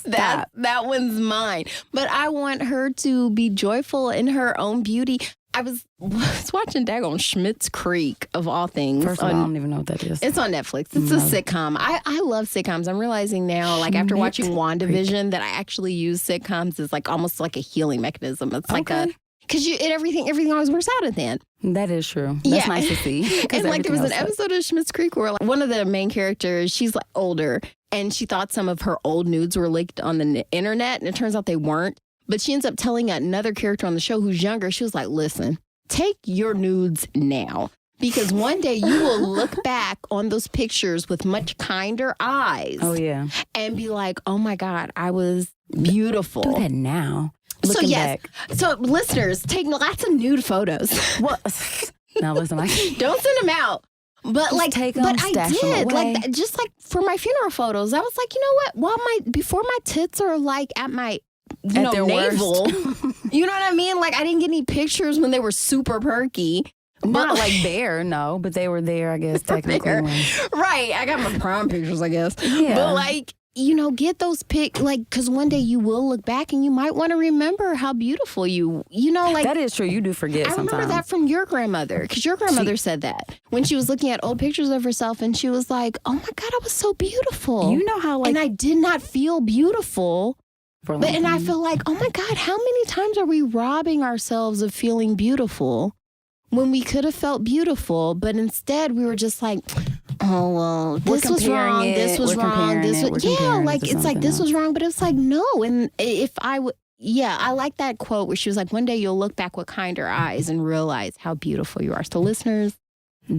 [SPEAKER 4] That one's mine. But I want her to be joyful in her own beauty. I was watching daggone Schmitt's Creek, of all things.
[SPEAKER 3] First of all, I don't even know what that is.
[SPEAKER 4] It's on Netflix. It's a sitcom. I love sitcoms. I'm realizing now, like after watching WandaVision, that I actually use sitcoms as like almost like a healing mechanism. It's like because everything always works out at the end.
[SPEAKER 3] That is true. That's nice to see.
[SPEAKER 4] And like there was an episode of Schmitt's Creek where like one of the main characters, she's like older, and she thought some of her old nudes were leaked on the internet, and it turns out they weren't. But she ends up telling another character on the show who's younger, she was like, listen, take your nudes now. Because one day you will look back on those pictures with much kinder eyes.
[SPEAKER 3] Oh, yeah.
[SPEAKER 4] And be like, oh, my God, I was beautiful.
[SPEAKER 3] Do that now.
[SPEAKER 4] So, yes. Back. So, listeners, take lots of nude photos.
[SPEAKER 3] Well, now listen,
[SPEAKER 4] don't send them out. But
[SPEAKER 3] just
[SPEAKER 4] like,
[SPEAKER 3] take them,
[SPEAKER 4] but I did
[SPEAKER 3] away.
[SPEAKER 4] like just like for my funeral photos. I was like, you know what? Before my tits are like at my navel. You know what I mean? Like I didn't get any pictures when they were super perky.
[SPEAKER 3] Not like bare, no, but they were there, I guess, technically.
[SPEAKER 4] Right. I got my prom pictures, I guess.
[SPEAKER 3] Yeah.
[SPEAKER 4] But like, get those because one day you will look back and you might want to remember how beautiful like.
[SPEAKER 3] That is true. You do forget sometimes.
[SPEAKER 4] I remember that from your grandmother, because your grandmother said that when she was looking at old pictures of herself and she was like, oh my God, I was so beautiful.
[SPEAKER 3] You know how
[SPEAKER 4] and I did not feel beautiful. And I feel like, oh my God, how many times are we robbing ourselves of feeling beautiful when we could have felt beautiful, but insteid we were just like, oh, well, this was wrong, this was wrong, this was, like, it's like, this was wrong, but it's like, no. And if I would, I like that quote where she was like, one day you'll look back with kinder eyes and realize how beautiful you are. So listeners,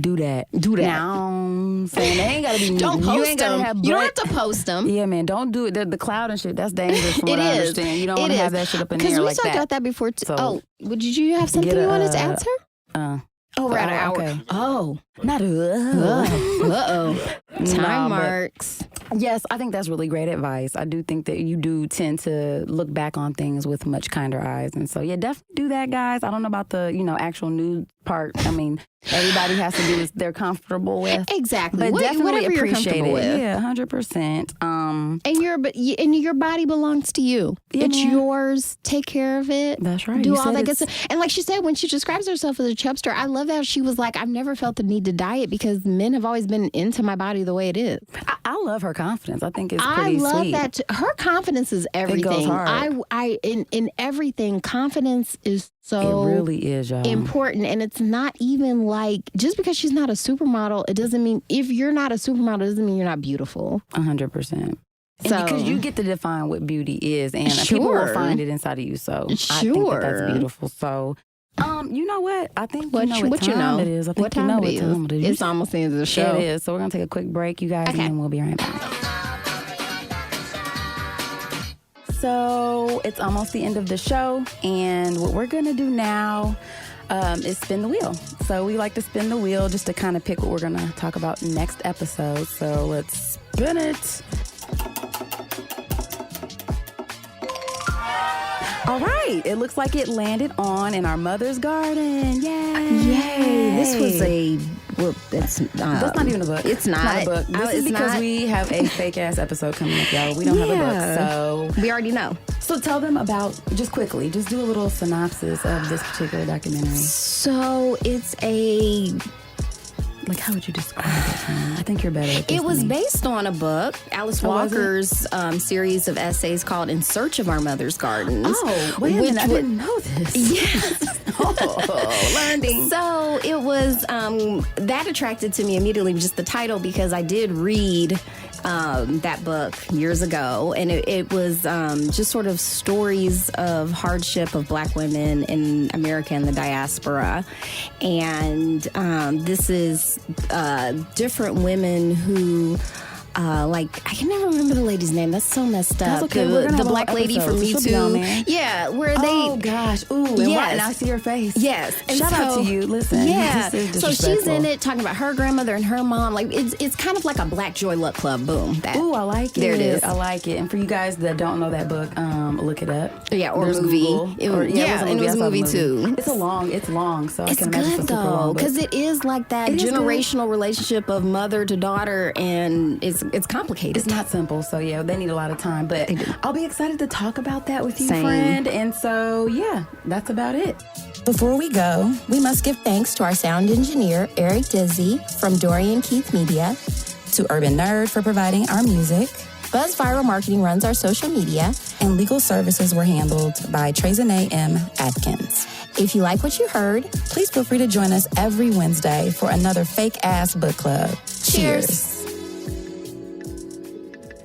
[SPEAKER 3] do that. Now, saying they ain't gotta be.
[SPEAKER 4] Don't post them. You don't have to post them.
[SPEAKER 3] Yeah, man. Don't do it. The cloud and shit. That's dangerous. From what I understand. You don't want to have that shit up in there like that.
[SPEAKER 4] Because we talked about that before. Did you have something you wanted to answer? We're at an hour.
[SPEAKER 3] Okay.
[SPEAKER 4] Oh,
[SPEAKER 3] not
[SPEAKER 4] time marks.
[SPEAKER 3] Yes, I think that's really great advice. I do think that you do tend to look back on things with much kinder eyes. And so, definitely do that, guys. I don't know about the, actual nude part. I mean, everybody has to do what they're comfortable with.
[SPEAKER 4] Exactly.
[SPEAKER 3] But definitely
[SPEAKER 4] whatever you're
[SPEAKER 3] appreciate
[SPEAKER 4] comfortable with.
[SPEAKER 3] Yeah, 100%.
[SPEAKER 4] And your body belongs to you. It's yours. Take care of it.
[SPEAKER 3] That's right.
[SPEAKER 4] Do all that good stuff. And like she said, when she describes herself as a chubster, I love how she was like, I've never felt the need to diet because men have always been into my body the way it is.
[SPEAKER 3] I love her confidence. I think it's pretty sweet.
[SPEAKER 4] I love that. Her confidence is everything.
[SPEAKER 3] It goes hard.
[SPEAKER 4] In everything, confidence is so
[SPEAKER 3] it really is, y'all.
[SPEAKER 4] important. And it's not even like, just because she's not a supermodel, it doesn't mean, if you're not a supermodel, it doesn't mean you're not beautiful.
[SPEAKER 3] 100%. Because you get to define what beauty is, and people will find it inside of you. So I think that's beautiful. So You know what? I think
[SPEAKER 4] what
[SPEAKER 3] you know what time it is. I think
[SPEAKER 4] what time it is. It's almost the end of the show.
[SPEAKER 3] It is. So we're going to take a quick break, you guys, and then we'll be right back. So it's almost the end of the show, and what we're going to do now is spin the wheel. So we like to spin the wheel just to kind of pick what we're going to talk about next episode. So let's spin it. All right. It looks like it landed on In Our Mother's Garden. Yay.
[SPEAKER 4] This was that's
[SPEAKER 3] not even a book.
[SPEAKER 4] It's not
[SPEAKER 3] a book. This is because we have a fake-ass episode coming up, y'all. We don't have a book, so...
[SPEAKER 4] We already know.
[SPEAKER 3] So tell them about, just quickly, just do a little synopsis of this particular documentary.
[SPEAKER 4] So it's a...
[SPEAKER 3] Like, how would you describe it? I think you're better at this.
[SPEAKER 4] It was based on a book, Alice Walker's series of essays called In Search of Our Mother's Gardens.
[SPEAKER 3] Oh, wait a minute, I didn't know this.
[SPEAKER 4] Yes. Learning. So it was, that attracted to me immediately, just the title, because I did read that book years ago, and it was just sort of stories of hardship of Black women in America and the diaspora. And this is different women who I can never remember the lady's name. That's so messed up.
[SPEAKER 3] That's okay.
[SPEAKER 4] The Black lady from Me Too. Yeah, where they...
[SPEAKER 3] Oh, gosh. Ooh, and I see her face.
[SPEAKER 4] Yes.
[SPEAKER 3] And shout out to you. Listen.
[SPEAKER 4] Yeah. So she's in it talking about her grandmother and her mom. Like, it's kind of like a Black Joy Luck Club. Boom.
[SPEAKER 3] Ooh, I like it.
[SPEAKER 4] There it is.
[SPEAKER 3] I like it. And for you guys that don't know that book, look it up.
[SPEAKER 4] Yeah, or
[SPEAKER 3] There's
[SPEAKER 4] movie.
[SPEAKER 3] It was a movie
[SPEAKER 4] too.
[SPEAKER 3] It's long, so I
[SPEAKER 4] it's
[SPEAKER 3] can imagine
[SPEAKER 4] good,
[SPEAKER 3] it's super long.
[SPEAKER 4] because it is like that generational relationship of mother to daughter, and it's complicated.
[SPEAKER 3] It's not simple, so yeah, they need a lot of time. But I'll be excited to talk about that with you,
[SPEAKER 4] Same.
[SPEAKER 3] friend. And so, yeah, that's about it.
[SPEAKER 1] Before we go, we must give thanks to our sound engineer, Eric Dizzy from Dorian Keith Media, to Urban Nerd for providing our music. Buzz Viral Marketing runs our social media, and legal services were handled by Trezanae M. Atkins. If you like what you heard, please feel free to join us every Wednesday for another fake-ass book club. Cheers.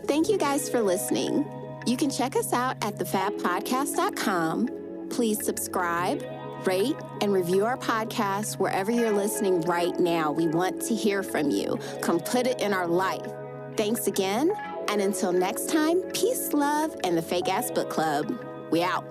[SPEAKER 1] Thank you guys for listening. You can check us out at thefabpodcast.com. Please subscribe, rate, and review our podcast wherever you're listening right now. We want to hear from you. Come put it in our life. Thanks again, and until next time, peace, love, and the Fake Ass Book Club. We out.